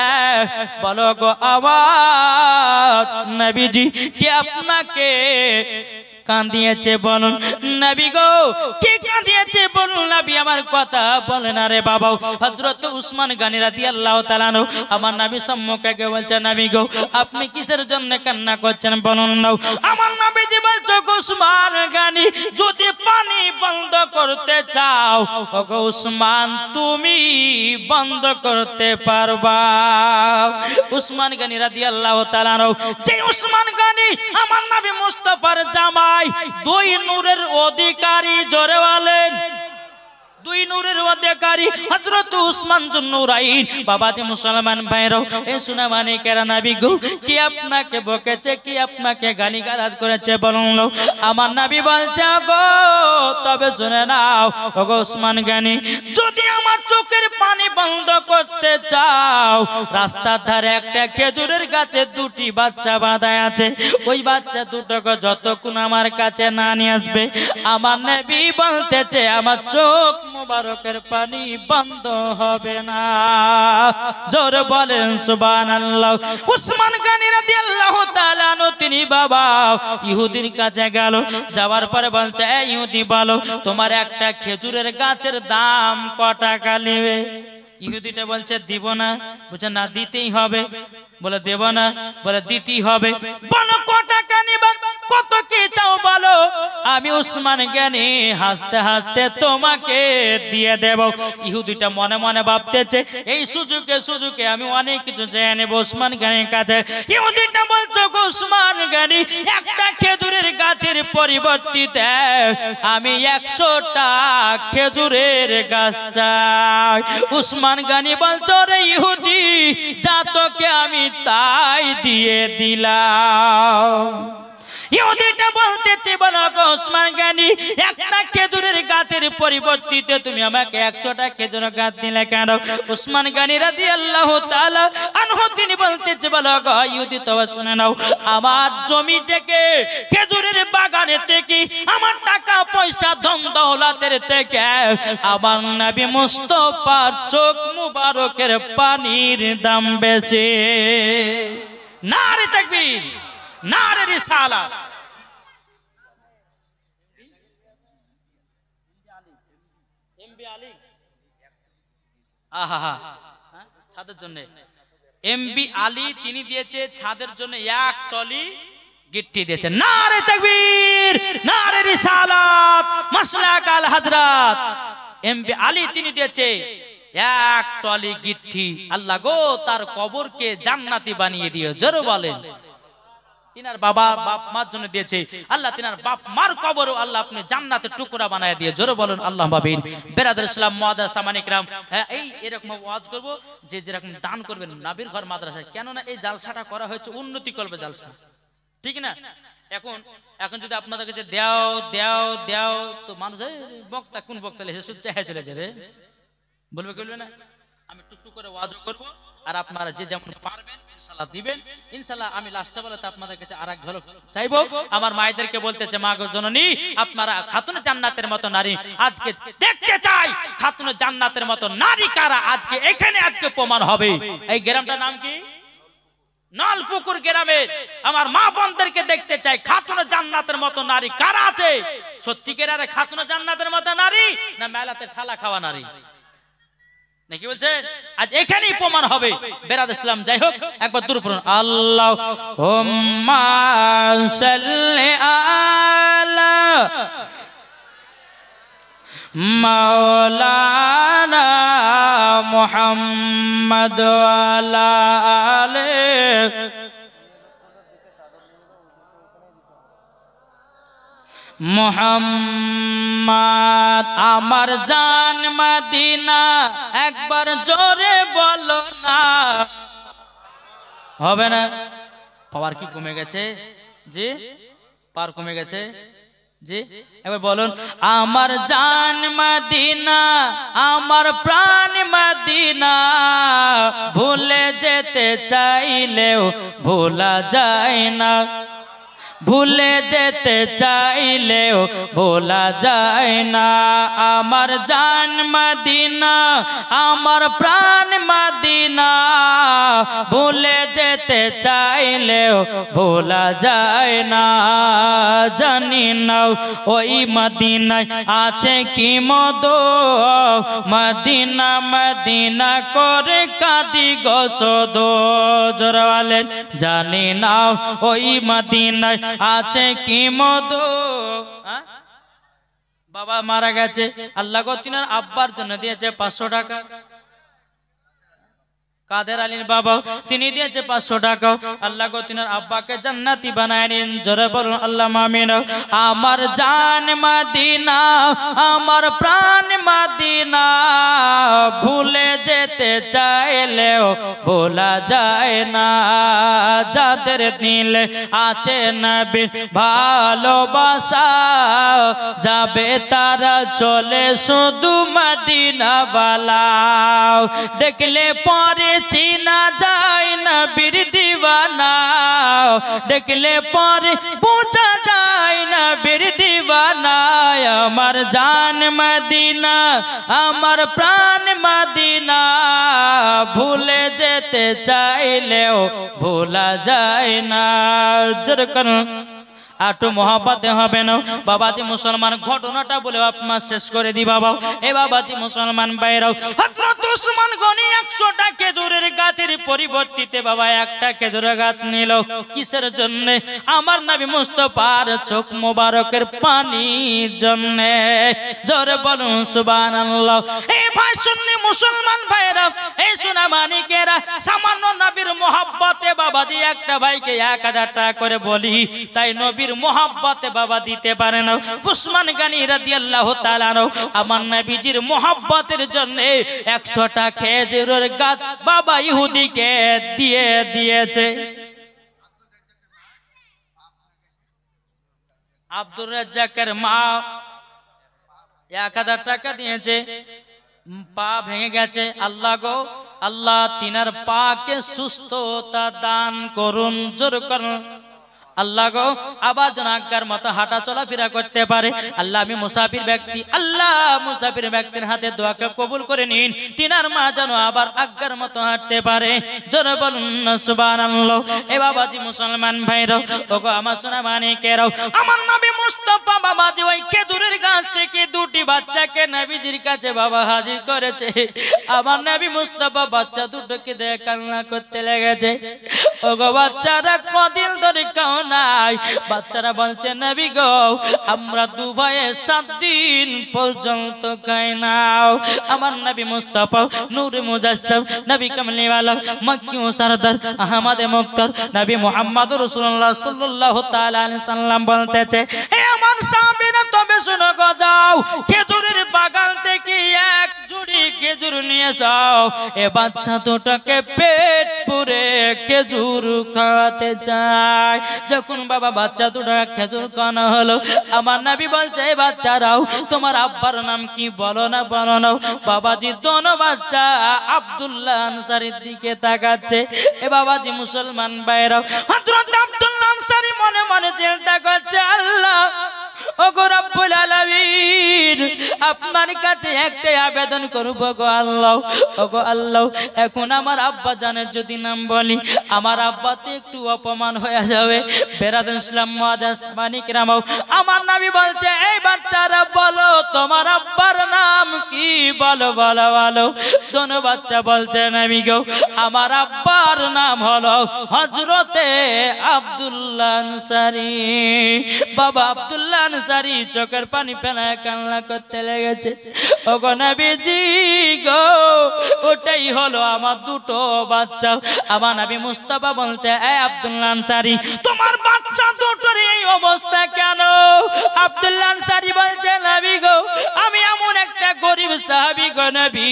বলো গো আমার নবীজি কে আপনাকে কাঁদিয়েছে বলুন। নবী গো কে কাঁদিয়েছে বলুন। নবী আমার কথা বলে না রে বাবা। হযরত উসমান গনি রাদিয়াল্লাহু তাআলা আমার নবী সম্মুখে গিয়ে বলছে নবী গো আপনি কিসের জন্য কান্না করছেন বলুন না। আমার নবীজি বলছে উসমান গনি যদি পানি বন্ধ করতে চাও ওগো উসমান তুমি বন্ধ করতে পারবা। উসমান গনি রাদিয়াল্লাহু তাআলা যে উসমান গনি আমার নবী মুস্তাফার জামাই, দুই নূরের অধিকারী, জোরে বলেন দুই নূরের অধিকারী হযরত উসমান জুন্নুরাইন। বাবাজি মুসলমান ভাইরাও এ শোনা মানে কেরা নবী গো কি আপনাকে বকেছে, কি আপনাকে গালিগালাজ করেছে বলুন। আমার নবী বলছে গো তবে শুনে নাও ওগো উসমান গনি যদি আমার চোখের পানি বন্ধ করতে চাও রাস্তার ধারে একটা খেজুরের গাছে দুটি বাচ্চা বাঁধা আছে। ওই বাচ্চা দুটোকে যতক্ষণ আমার কাছে না নিয়ে আসবে আমার নবী বলতেছে আমার চোখ মুবারকের পানি বন্ধ হবে না। জোরে বলেন সুবহানাল্লাহ। উসমান গনি রাদিয়াল্লাহু তাআলা আনহু তিনি বাবা ইহুদির কাছে গেল। যাওয়ার পরে বলছে এই ইহুদি বলো তোমার একটা খেজুরের গাছের দাম কত টাকা নেবে? ইহুদিটা বলছে দিব না। বলছে না দিতেই হবে। বলে দেব না। বলে দিতেই হবে। বলো কত টাকা নেবে, কত কি চাও বলো। আমি উসমান গনি হাসতে হাসতে তোমাকে দিয়ে দেব। ইহুদিটা মনে মনে ভাবতেছে এই সুযোগে আমি অনেক কিছু চেয়ে নেব উসমান গনির কাছে। ইহুদিটা বলছে উসমান গনি একটা খেজুরের গাছের পরিবর্তে আমি 100টা খেজুরের গাছ চাই। উসমান গনি বলছে রে ইহুদি যা তোকে আমি তাই দিয়ে দিলাম। ইহুদিটা বলতেছে বলো গো উসমান গনি একটা খেজুরের গাছের পরিবর্তে তুমি আমাকে 100টা খেজুরের গাছ দিলে কেন? উসমান গনি রাদিয়াল্লাহু তাআলা আনহু তিনি বলতেছে বলো গো ইহুদি তবে শুনে নাও আমার জমি থেকে খেজুরের বাগানে থেকে আমার টাকা পয়সা ধন দৌলতের থেকে আমার নবী মুস্তাফার চোখ মুবারকের পানির দাম বেশি। নারে তাকবীর, নারে রিসালাত। আহা ছাদের জন্য এমবি আলী তিনি দিয়েছে ছাদের জন্য 1 টলি গিট্টি দিয়েছে। নারে তাকবীর, নারে রিসালাত, মাসলাক আল হযরত এমবি আলী তিনি দিয়েছে 1 টলি গিট্টি। আল্লাহ গো তার কবরকে জান্নাতি বানিয়ে দিও। জোরে বলেন। তিনার বাবা বাপ মার জন্য দিয়েছে আল্লাহ তিনার বাপ মার কবরও আল্লাহ আপনি জান্নাতের টুকরা বানায় দিয়ে। জোরে বলুন আল্লাহুম্মা আমিন। বেরাদার ইসলাম মুআদ্দাস সামানিক রাম এই এরকম ওয়াজ করব যে যেরকম দান করবেন নবীর ঘর মাদ্রাসায়, কেন না এই জালসাটা করা হয়েছে উন্নতি করবে জালসা, ঠিক না? এখন যদি আপনাদের কাছে দাও দাও দাও তো মানুষ বক্তা কোন বক্তা এসে শুধু চাহে চলে যাবে, বলবে বলবে না। আমি টুকটুক করে ওয়াজ করব আর আপনারা যে যেমন পারবেন ইনশাআল্লাহ দিবেন। ইনশাআল্লাহ আমি লাস্টে বলে তো আপনাদের কাছে আরেক ঝলক চাইবো। আমার মায়েদেরকে বলতেছে মা গো জননী আপনারা খাতুনে জান্নাতের মতো নারী আজকে দেখতে চাই। খাতুনে জান্নাতের মতো নারী কারা আজকে এখানে আজকে প্রমাণ হবে। এই গ্রামটার নাম কি? নলপুকুর গ্রামে আমার মা বোনদেরকে দেখতে চাই খাতুনে জান্নাতের মতো নারী কারা আছে। সত্যিকারে খাতুনে জান্নাতের মতো নারী না মেলাতে ঠালা খাওয়া নারী? নাকি বলছেন? আজ এখানেই প্রমাণ হবে বেরাদ ইসলাম। যাই হোক, একবার দূর পড়ুন, আল্লাহুম্মা সাল্লি আলা মাওলানা মুহাম্মদ ওয়া আলা আলিহি মুহাম্মদ। আমার জান মদিনা, একবার জোরে বলো না। হবে না? পাওয়ার কি কমে গেছে? জি, পাওয়ার কমে গেছে। জি, এবার বলুন, আমার জান মদিনা, আমার প্রাণ মদিনা, ভুলে যেতে চাইলেও ভোলা যায় না, ভুলে যেতে চাইলেও ভোলা যায় না। আমার জান মদিনা, আমার প্রাণ মদিনা, ভুলে যেতে চাইলেও ভোলা যায় না। জানি না ওই মদিনায় আছে কি মধু, মদিনা মদিনা করে কাঁদি গো শুধু। জোরে বলেন, জানি না ওই মদিনায় আছে কি মধু। বাবা মারা গেছে, আল্লাহ গো তিনার আব্বার জন্য দিয়েছে 500 টাকা। কাদের আলীর বাবা, তিনি দিয়েছে 500 টাকা। আল্লাহ গো তিনার আব্বাকে জান্নাতি বানায় নিন। জোরে বলুন আল্লাহ আমিন। আমার জান মদিনা, আমার প্রাণ মদিনা, ভুলে যেতে চাইলেও ভোলা যায় না। যাদের দিলে আছে নবীর ভালোবাসা, যাবে তারা চলে শুধু মদিনা বালা। দেখলে পরে চিনা যায় নবীর দিওয়ানা, দেখলে পরে বোঝা যায় নবীর দিওয়ানা। আমার জান মদিনা, আমার প্রাণ মদিনা, ভুলে যেতে চাইলেও ভোলা যায় না। যেরকম আটু মহাপাতে হবে না। বাবাজি মুসলমান, ঘটনাটা বলে আপনার শেষ করে দি বাবা। এ বাবাজি মুসলমান বাইরাও, হযরত উসমান গনি 100টা খেজুরের গাছের পরিবর্তিতে বাবা একটা খেজুরের গাছ নিল। কিসের জন্য? আমার নবী মুস্তাফার চোখ মোবারকের পানির জন্য। জোরে বলুন সুবহানাল্লাহ। এই ভাই সুন্নি মুসলমান ভাইরা, এই সোনা মানিকেরা, সামান্য নবীর মোহাব্বতে বাবাজি একটা ভাইকে 1000 টাকা করে বলি, তাই নবী মোহাব্বতে বাবা দিতে পারে না। উসমান গনি রাদিয়াল্লাহু তাআলা আনহু আমার নবীজির মোহাব্বতের জন্য 100টা খেজুরের গাছ বাবা ইহুদিকে দিয়ে দিয়েছে। আব্দুর রাজ্জাকের মা 1000 টাকা দিয়েছে, পা ভেঙে গেছে। আল্লাহ গো আল্লাহ তিনার পাকে সুস্থতা দান করুন। জোর করুন আল্লাহ গো, আবার যেন আজ্ঞার মতো হাঁটা চলাফেরা করতে পারে। আল্লাহ আমি মুসাফির ব্যক্তি, আল্লাহ মুসাফির ব্যক্তির হাতে দোয়াকে কবুল করে নিন। তিনার মা যেন আবার আজ্ঞার মতো হাঁটতে পারে। জোরে বলুন সুবহানাল্লাহ। এ বাবাজি মুসলমান ভাইরাও, ওগো আমার সোনা মানিকেরাও, আমার নবী মুস্তাফা বাবাজি ওই খেজুরের গাছ থেকে 2টি বাচ্চাকে নবীজির কাছে বাবা হাজির করেছে। আমার নবী মুস্তাফা বাচ্চা দুটোকে দেখে কান্না করতে লেগেছে। ওগো বাচ্চারা কদিন ধরে খাও নাই। বাচ্চারা বলছে নবী গো, আমরা 2 ভাইয়ে 7 দিন পর্যন্ত খাই নাও। আমার নবী মুস্তাফা নূরে মুজাসসাম, নবী কামলিওয়ালা, মক্কি ও সরদার, আহমদে মুক্তার, নবী মুহাম্মদুর রাসূলুল্লাহ সাল্লাল্লাহু তাআলা আলাইহি সাল্লাম বলতেছে, হে আমার সাহাবীরা তবে শুনো গো, যাও খেজুরের বাগান থেকে 1 জুড়ি খেজুর নিয়ে যাও। এ বাচ্চা দুটোকে পেট পুরে খেজুর খাওয়াতে চায়। যখন বাবা বাচ্চা দুটো খেজুর খাওয়ানো হলো, আমার নবী বলছে, এই বাচ্চারাও তোমার আব্বার নাম কি বলো না, বলো না। বাবাজি দোনো বাচ্চা আব্দুল্লাহ আনসারীর দিকে তাকাচ্ছে। এ বাবাজি মুসলমান ভাইরাও, হযরত আব্দুল্লাহ আনসারী মনে মনে চিন্তা করছে, আল্লাহ ওগো রব্বুল আলামিন, আপনার কাছে একটাই আবেদন করব গো আল্লাহ। ওগো আল্লাহ, এখন আমার আব্বা জানের যদি নাম বলি, আমার আব্বাতে একটু অপমান হয়ে যাবে। বেরাদ ইসলাম মুআদ্দাস মানিকরাম, আমার নবী বলছে, এই এই বাচ্চারা বলো তোমার আব্বার নাম কি, বলো বলো বলো। দোনো বাচ্চা বলছে নবী গো আমার আব্বার নাম হলো হযরতে আব্দুল্লাহ আনসারী। বাবা আব্দুল্লাহ আনসারী চোখের পানি ফেলে কান্না করতে লেগেছে। ওগো নবীজি গো ওটাই হলো আমার দুটো বাচ্চা। আমার নবী মুস্তাফা বলছে এ আব্দুল্লাহ আনসারী তোমার বাচ্চা দুটোর এই অবস্থা কেন? আব্দুল্লাহ আনসারী বলছে নবী গো আমি এমন একটা গরিব সাহাবী গো নবী,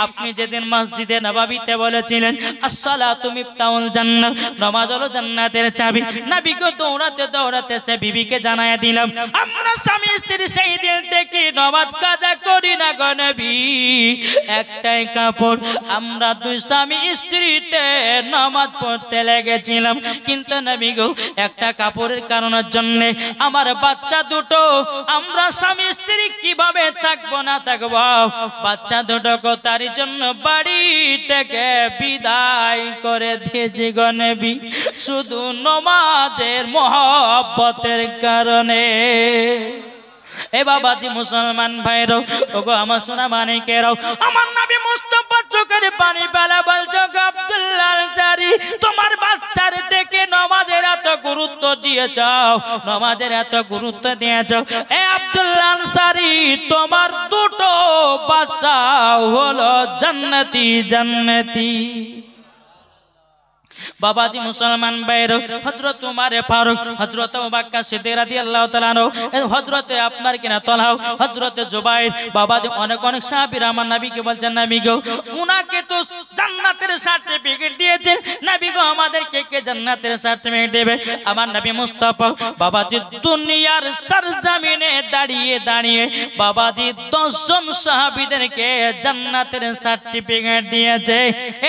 আপনি যেদিন মসজিদে নববীতে বলেছিলেন আসসালাতু মিফতাহুল জান্নাহ, নামাজ হলো জান্নাতের চাবি, নবী গো দৌড়াতে দৌড়াতে সে বিবিকে জানায়া দিলাম আমরা স্বামী স্ত্রী সেই দিন থেকে নামাজ কাজা করি না গো নবী, একটাই কাপড় আমরা দুই স্বামী স্ত্রীতে নামাজ পড়তে লেগেছিলাম, কিন্তু নবী গো একটা কাপড়ের কারণের জন্য আমার বাচ্চা দুটো আমরা স্বামী স্ত্রী কিভাবে থাকবো না থাকবো, বাচ্চা দুটোকে তার জন্য বাড়ি থেকে বিদায় করে দিয়েছি গো নবী, শুধু নামাজের মহব্বতের কারণে। এ বাবাজি মুসলমান ভাইরাও ওগো আমার সোনা মানিকেরাও, আমার নবী মুস্তাফা চোখের পানি ফেলা বলছো গো আব্দুল্লাহ আনসারী তোমার বাচ্চার থেকে নামাজের এত গুরুত্ব দিয়েছো, নামাজের এত গুরুত্ব দিয়েছো, এ আব্দুল্লাহ আনসারী তোমার দুটো বাচ্চা হলো জান্নাতি জান্নাতি। বাবাজি মুসলমান ভাইরা হযরত উমর ফারুক, হযরত আবু বকর সিদ্দিক রাদিয়াল্লাহু তাআলা আনহু, হযরতে আপনার কিনা তালহা, হযরতে জুবাইর, বাবাজি অনেক অনেক সাহাবীরা আমার নবীকে বলছেন নবী গো উনাকে তো জান্নাতের সার্টিফিকেট দিয়েছেন, নবী গো আমাদেরকে কে জান্নাতের সার্টিফিকেট দেবে? আমার নবী মুস্তাফা বাবাজি দুনিয়ার সরজমিনে দাঁড়িয়ে দাঁড়িয়ে বাবাজি 10 জন সাহাবীদেরকে জান্নাতের সার্টিফিকেট দিয়েছে,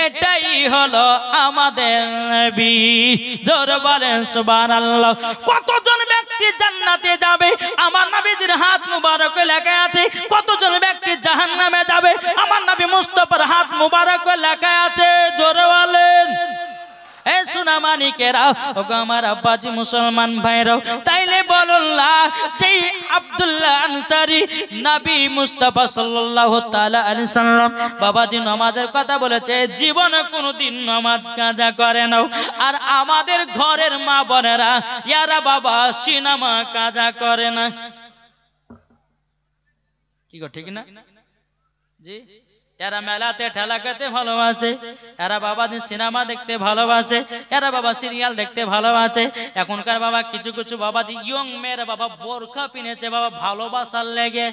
এটাই হলো আমাদের নবী। জোরে বলেন সুবহানাল্লাহ। কতজন ব্যক্তি জান্নাতে যাবে আমার নবীর হাত মুবারক লেখা আছে, কতজন ব্যক্তি জাহান্নামে যাবে আমার নবী মুস্তাফার হাত মুবারক লেখা আছে, জোরে বলেন। এ সোনা মানিকেরা ওগো আমার আব্বাজি মুসলমান ভাইরাও, তাইলে বলুল্লাহ যেই আব্দুল্লাহ আনসারী নবী মুস্তাফা সাল্লাল্লাহু তাআলা আলাইহি সাল্লাম বাবাজি নামাজের কথা বলেছে, জীবনে কোনোদিন নামাজ কাজা করে না, আর আমাদের ঘরের মা বোনেরা ইয়ারা বাবা সিনেমা কাজা করে না, কি গো ঠিক না জি? এরা মেলাতে ঠেলা খেতে ভালোবাসে, এরা বাবা সিনেমা দেখতে ভালোবাসে, এরা বাবা সিরিয়াল দেখতে ভালোবাসে। এখনকার বাবা কিছু কিছু বাবাজি ইয়ং মেয়েরা বাবা বোরখা পিনেছে বাবা ভালোবাসার লেগে,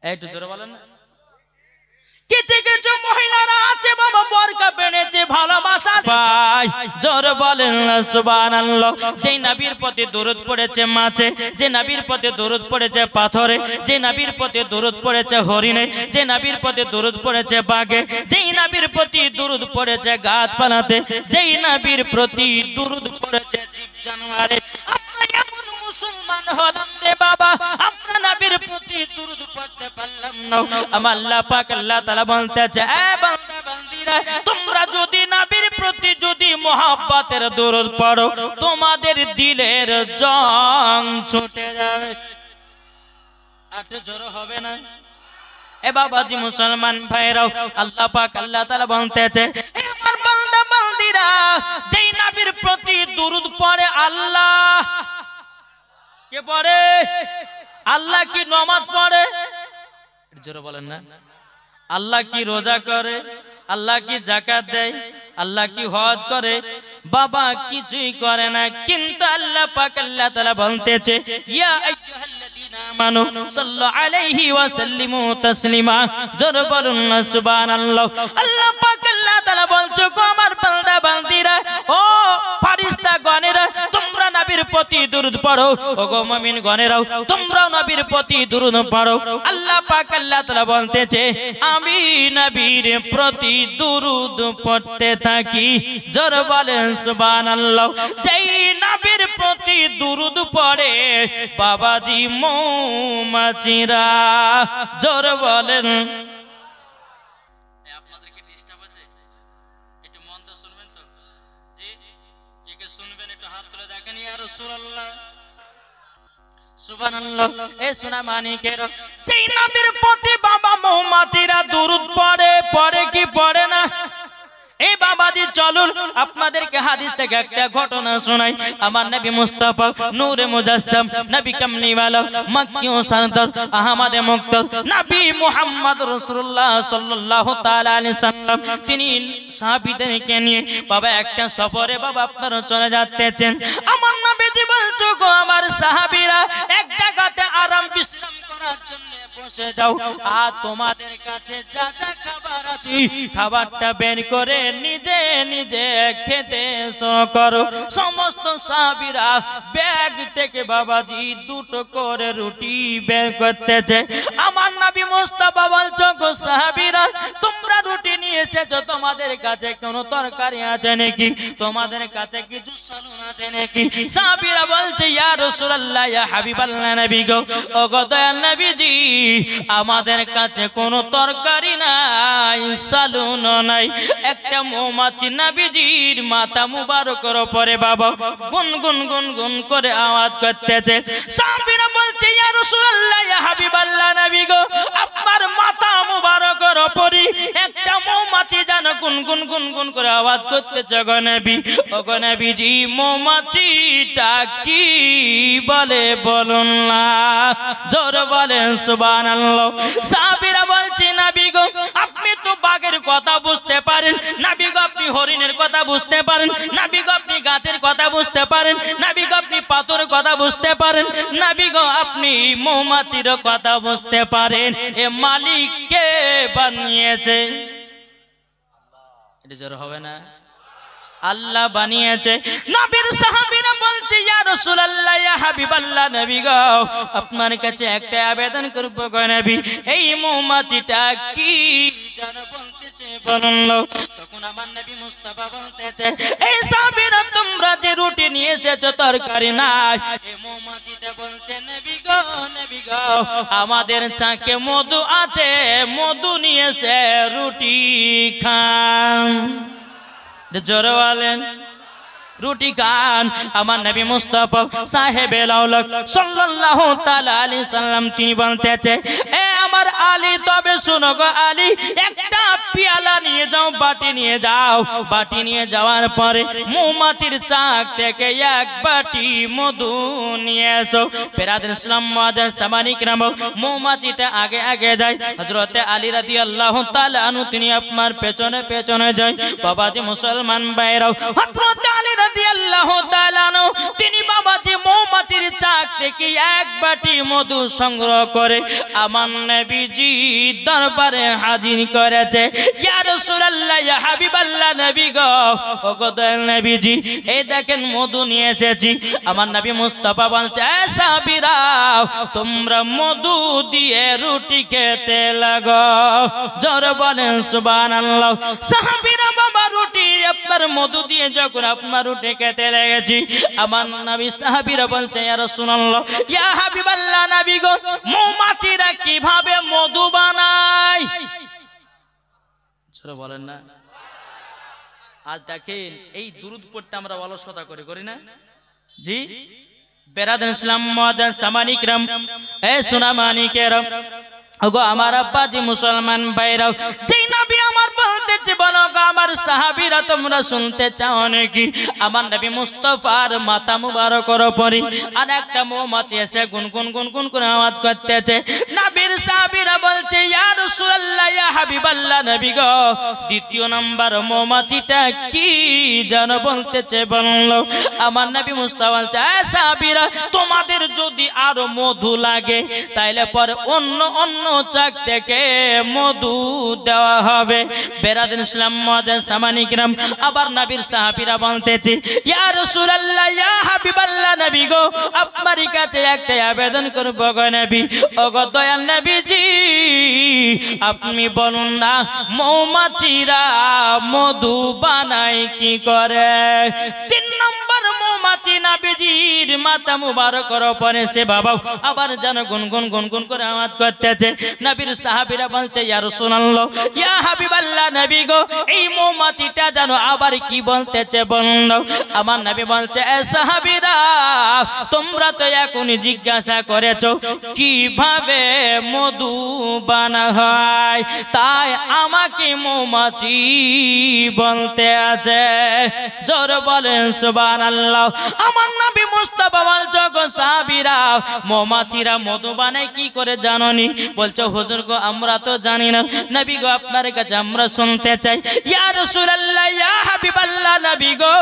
একটু জোরে বলেন না। কিছু কিছু মহিলারা আছে বাবা বোরকা পেনেছে ভালোবাসা পায়, জোরে বলেন না সুবহানাল্লাহ। যেই নবীর প্রতি দরুদ পড়েছে মাছে, যে নবীর প্রতি দরুদ পড়েছে পাথরে, যে নবীর প্রতি দরুদ পড়েছে হরিণে, যে নবীর প্রতি দরুদ পড়েছে বাঘে, যেই নবীর প্রতি দরুদ পড়েছে গাছপালাতে, যেই নবীর প্রতি দরুদ পড়েছে জীব জানোয়ারে, মুসলমান হলাম রে বাবা আমরা নবীর প্রতি দরুদ পড়তে পারলাম না। আমার আল্লাহ পাক আল্লাহ তাআলা বলতেছে এ বান্দা বান্দীরা তোমরা যদি নবীর প্রতি যদি মহব্বতের দরুদ পড়ো তোমাদের দিলের জং ছুটে যাবে, আর জোর হবে না। এ বাবাজি মুসলমান ভাইরাও আল্লাহ পাক আল্লাহ তাআলা বলতেছে এ আমার বান্দা বান্দীরা যেই নবীর প্রতি দরুদ পড়ে আল্লাহ কে পড়ে? আল্লাহ কি নামাজ পড়ে? জোরে বলেন না। আল্লাহ কি রোজা করে? আল্লাহ কি যাকাত দেয়? আল্লাহ কি হজ করে? বাবা কিছুই করে না, কিন্তু আল্লাহ পাক আল্লাহ তাআলা বলতেছে ইয়া আইয়ুহাল্লাযীনা আমানু সাল্লু আলাইহি ওয়া সাল্লিমু তাসলিমা, জোরে বলুন না সুবহানাল্লাহ। আল্লাহ পাক আল্লাহ তাআলা বলছে গো আমার বান্দা বান্দীরা ও ফেরেশতা গণেরা তোমরা নবীর প্রতি দরুদ পড়ো, ও গো মুমিন গণেরাও তোমরাও নবীর প্রতি দরুদ পড়ো। আল্লাহ পাক আল্লাহ তাআলা বলতেছে আমি নবীর প্রতি দরুদ পড়তে থাকি, জোরে বলেন সুবহানাল্লাহ। যেই নবীর প্রতি দরুদ পড়ে বাবাজি মৌমাছিরা, জোরে বলেন। আপনাদের কি ডিস্টার্ব আছে? একটু মন দিয়ে শুনবেন তো জি, কে শুনবেন? বলবেন একটু হাত তুলে দেখেন ইয়া রাসূলুল্লাহ সুবহানাল্লাহ। এ সোনা মানিকের যেই নবীর প্রতি বাবা মৌমাছিরা দুরূদ পড়ে কি পড়ে না? এই বাবাজি চলুন আপনাদেরকে হাদিস থেকে একটা ঘটনা শোনাই। আমার নবী মুস্তাফা নূরে মুজাসসাম নবী কামলিওয়ালা মক্কি ও সরদার আহমদে মুক্তার নবী মুহাম্মদ রাসূলুল্লাহ সাল্লাল্লাহু তাআলা আলাইহি সাল্লাম তিনি সাহাবীদেরকে নিয়ে বাবা একটা সফরে বাবা আপনারা চলে যাচ্ছেন। আমার নবীজি বলছো গো আমার সাহাবীরা এক জায়গাতে আরাম বিশ্রাম করার জন্য বসে যাও, আর তোমাদের কাছে যা যা খাবার আছে খাবারটা বের করে নিজে নিজে খেতে শুরু করো। সমস্ত সাহাবীরা ব্যাগ থেকে বাবাজি দুটো করে রুটি বের করতেছে। আমার নবী মুস্তাফা বলছো গো সাহাবীরা তোমরা রুটি নিয়ে এসেছো, তোমাদের কাছে কোনো তরকারি আছে নাকি? তোমাদের কাছে কিছু সালুন আছে নাকি? সাহাবীরা বলছে ইয়া রাসূলুল্লাহ ইয়া হাবিবাল্লাহ নবী গো, ও গো দয়াল নবীজি আমাদের কাছে কোনো তরকারি নাই, সালুনও নাই। একটা মৌমাছি নবীজির মাথা মুবারকের উপরে বাবা গুনগুন গুনগুন করে আওয়াজ করতেছে। সাহাবীরা বলছে ইয়া রাসূলুল্লাহ ইয়া হাবিবাল্লাহ নবী গো আপনার মাথা মুবারকের উপরে একটা মৌমাছি যেন গুনগুন গুনগুন করে আওয়াজ করতেছে গো নবী। ও গো নবীজি মৌমাছিটা কি বলে বলুন না, জোর বলেন সুবহানাল্লাহ। সাহাবীরা বলছে নবী গো আপনি তো বাঘের কথা বুঝতে পারেন, নবী গো আপনি হরিণের কথা বুঝতে পারেন, নবী গো আপনি গাছের কথা বুঝতে পারেন, নবী গো আপনি পাথরের কথা বুঝতে পারেন, নবী গো আপনি মৌমাছির কথা বুঝতে পারেন। এ মালিক কে বানিয়েছে? এটা জোর হবে না? আল্লাহ বানিয়েছে। নবীর সাহাবীরা বলছে ইয়া রাসূলুল্লাহ ইয়া হাবিবাল্লাহ নবী গো আপনার কাছে একটা আবেদন করব গো নবী, এই মৌমাছিটা কি যেন বলতেছে বলুন। তখন আমার নবী মুস্তাফা বলতেছে এই সাহাবীরা তোমরা যে রুটি নিয়ে এসেছো তরকারি নাই, এই মৌমাছিটা বলছে নবী গো আমাদের চাকে মধু আছে, মধু নিয়েছে রুটি খান। জোরে বলেন রুটি খান। আমার নবী মুস্তাফা সাহেবে লাউলাক সাল্লাল্লাহু তাআলা আলাইহি সাল্লাম তিনি বলতেছে এ আমার আলী তবে শুনো গো আলী একটা পেয়ালা নিয়ে যাও, বাটি নিয়ে যাও, বাটি নিয়ে যাওয়ার পরে মৌমাছির চাক থেকে এক বাটি মধু নিয়ে এসো। বেরাদুল ইসলাম মুআজ্জাজ সামানী کرام মৌমাছিটা আগে আগে যায়, হযরত আলী রাদিয়াল্লাহু তাআলা আনহু তিনি আপনার পেছনে পেছনে যায়। বাবাজি মুসলমান ভাইরাও হযরত আলী রাদিয়াল্লাহু তাআলা আনহু তিনি বাবাজি মৌমাছির চাক থেকে এক বাটি মধু সংগ্রহ করে আমার নবীজি দরবারে হাজির করেছে। ইয়া রাসূলুল্লাহ ইয়া হাবিবাল্লাহ নবী গো, ও গো দয়াল নবীজি এই দেখেন মধু নিয়ে এসেছি। আমার নবী মুস্তাফা বলছে এ সাহাবীরা তোমরা মধু দিয়ে রুটি খেতে লাগো, জোরে বলেন সুবহানাল্লাহ। সাহাবীরা বাবা রুটি আপনার মধু দিয়ে যখন আপনার রুটি খেতে লেগেছি, আমার নবী সাহাবীরা বলছে ইয়া রাসূলুল্লাহ ইয়া হাবিবাল্লাহ নবী গো মৌমাছিরা কিভাবে মধু বানায়? জোরে বলেন না। আজ দেখেন এই দুরূদ পড়তে আমরা অলসতা করি না জি। বেরাদুল ইসলাম মুআজ্জাজ সামানী کرام এ সোনা মানিকেরা ওগো আমার আব্বাজি মুসলমান ভাইরাও যেই নবী আমার বলতেছে বলো গো আমার সাহাবীরা তোমরা শুনতে চাও নাকি? আমার নবী মুস্তাফার মাথা মুবারকের উপরে আর একটা মৌমাছি এসে গুনগুন গুনগুন করে আওয়াজ করতেছে। নবীর সাহাবীরা বলছে ইয়া রাসূলুল্লাহ ইয়া হাবিবাল্লাহ নবী গো দ্বিতীয় নাম্বার মৌমাছিটা কি যেন বলতেছে বললো। আমার নবী মুস্তাফা বলছে এ সাহাবীরা তোমাদের যদি আরো মধু লাগে তাইলে পরে অন্য অন্য চাক থেকে মধু দেওয়া হবে। বেরাদুল ইসলাম মুআজ্জাজ সামানী کرام আবার নবীর সাহাবীরা বলতেছে ইয়া রাসূলুল্লাহ ইয়া হাবিবাল্লাহ নবী গো আপনার কাছে একটা আবেদন করব গো নবী, ও গো দয়াল নবীজি আপনি বলুন না মৌমাছিরা মধু বানায় কি করে? তিন নম্বর মৌমাছি নবীজির মাথা মুবারকের উপরে সে বাবা আবার যেন গুনগুন গুনগুন করে আওয়াজ করতেছে। নবীর সাহাবীরা বলছে ইয়া রাসূলুল্লাহ ইয়া হাবিবাল্লাহ নবী গো এই মৌমাছিটা যেন আবার কি বলতেছে বলুন। আমার নবী বলছে এ সাহাবীরা তোমরা তো এখনই জিজ্ঞাসা করেছো কিভাবে মধু বানা হয়, তাই আমাকে মৌমাছি বলতে আছে। জোর বলেন সুবহানাল্লাহ। আমার নবী মুস্তাফা বলছে গো সাহাবীরা মৌমাছিরা মধু বানায় কি করে জানোনি? বলছে হুজুর গো আমরা তো জানি না। নবী গো আপনার কাছে আমরা শুনতে চাই। ইয়া রাসূলুল্লাহ ইয়া হাবিবাল্লাহ নবী গো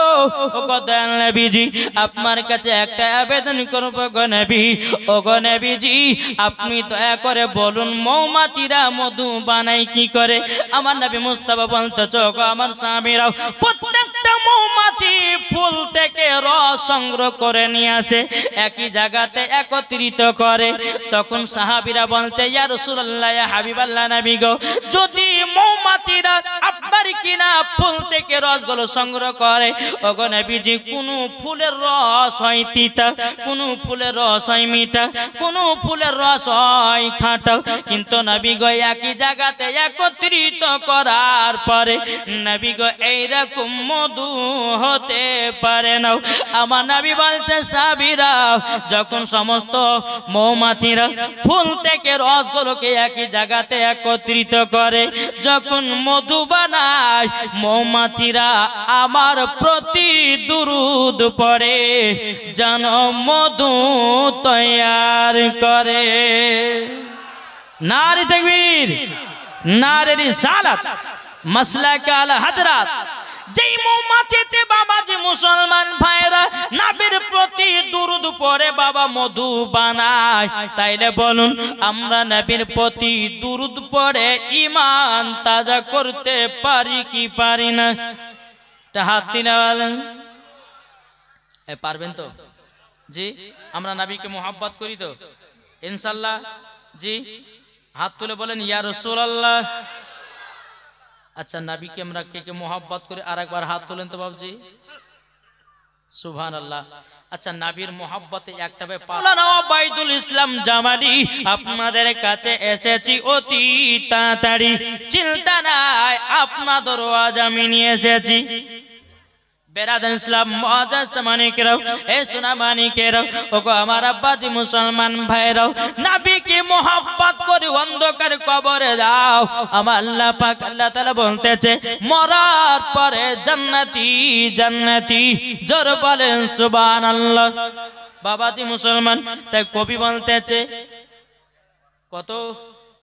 ও গো দয়াল নবীজি আপনার কাছে একটা আবেদন করব গো নবী। ও গো নবীজি আপনি দয়া করে বলুন মৌমাছিরা মধু বানায় কি করে? আমার নবী মুস্তাফা বলতেছে গো আমার সাহাবীরা প্রত্যেকটা মৌমাছি ফুল থেকে রস সংগ্রহ করে নিয়ে আসে একই জায়গাতে একত্রিত করে। তখন সাহাবীরা বলছে ইয়া রাসূলুল্লাহ ইয়া হাবিবাল্লাহ নবী গো যদি মৌমাছিরা আপনার কিনা ফুল থেকে রসগুলো সংগ্রহ করে ও গো নবীজি কোন ফুলের রস হয় তিতা, কোন ফুলের রস হয় মিঠা, কোন ফুলের রস হয় খাঁটা, কিন্তু নবী গো একই জায়গাতে একত্রিত করার পরে নবী গো এইরকম মধু হতে পারে না। আমার নবী বলছে সাহাবীরা যখন সমস্ত মৌমাছিরা ফুল থেকে রসগুলোকে একই জায়গাতে একত্রিত করে যখন মধু বানায় মৌমাছিরা আমার প্রতি দুরূদ পড়ে যেন মধু তৈয়ার করে। নারে তাকবীর, নারে রিসালাত, মাসলাক আলা হযরত। যেই মৌমাছিতে বাবাজি মুসলমান ভাইরা নবীর প্রতি দুরূদ পড়ে বাবা মধু বানায়, তাইলে বলুন আমরা নবীর প্রতি দুরূদ পড়ে ঈমান তাজা করতে পারি কি পারি না? হাত দিলে বলেন পারবেন তো? জি আমরা নবীকে মোহাব্বত করি তো ইনশাআল্লাহ? জি হাত তুলে বলেন ইয়া রাসূলুল্লাহ। আচ্ছা নবীকে আমরা কে কে মোহাব্বত করি আরেকবার হাত তোলেন তো বাবজি। সুবহানাল্লাহ। আচ্ছা নবীর মোহাব্বতে একটা মাওলানা ওবাইদুল ইসলাম জামালি আপনাদের কাছে এসেছি অতি তাড়াতাড়ি, চিন্তা নাই আপনাদের ওয়াজ আমি নিয়ে এসেছি। বেরাদান ইসলাম মুআজ্জাজ মানিকেরাও এ সোনা মানিকেরাও ওগো আমার আব্বাজি মুসলমান ভাইরাও নবীকে মোহাব্বত করে অন্ধকার কবরে যাও। আমার আল্লাহ পাক আল্লাহ তাআলা বলতেছে মরার পরে জান্নাতি জান্নাতি। জোর বলেন সুবহানাল্লাহ। বাবাজি মুসলমান তাই কবি বলতেছে কত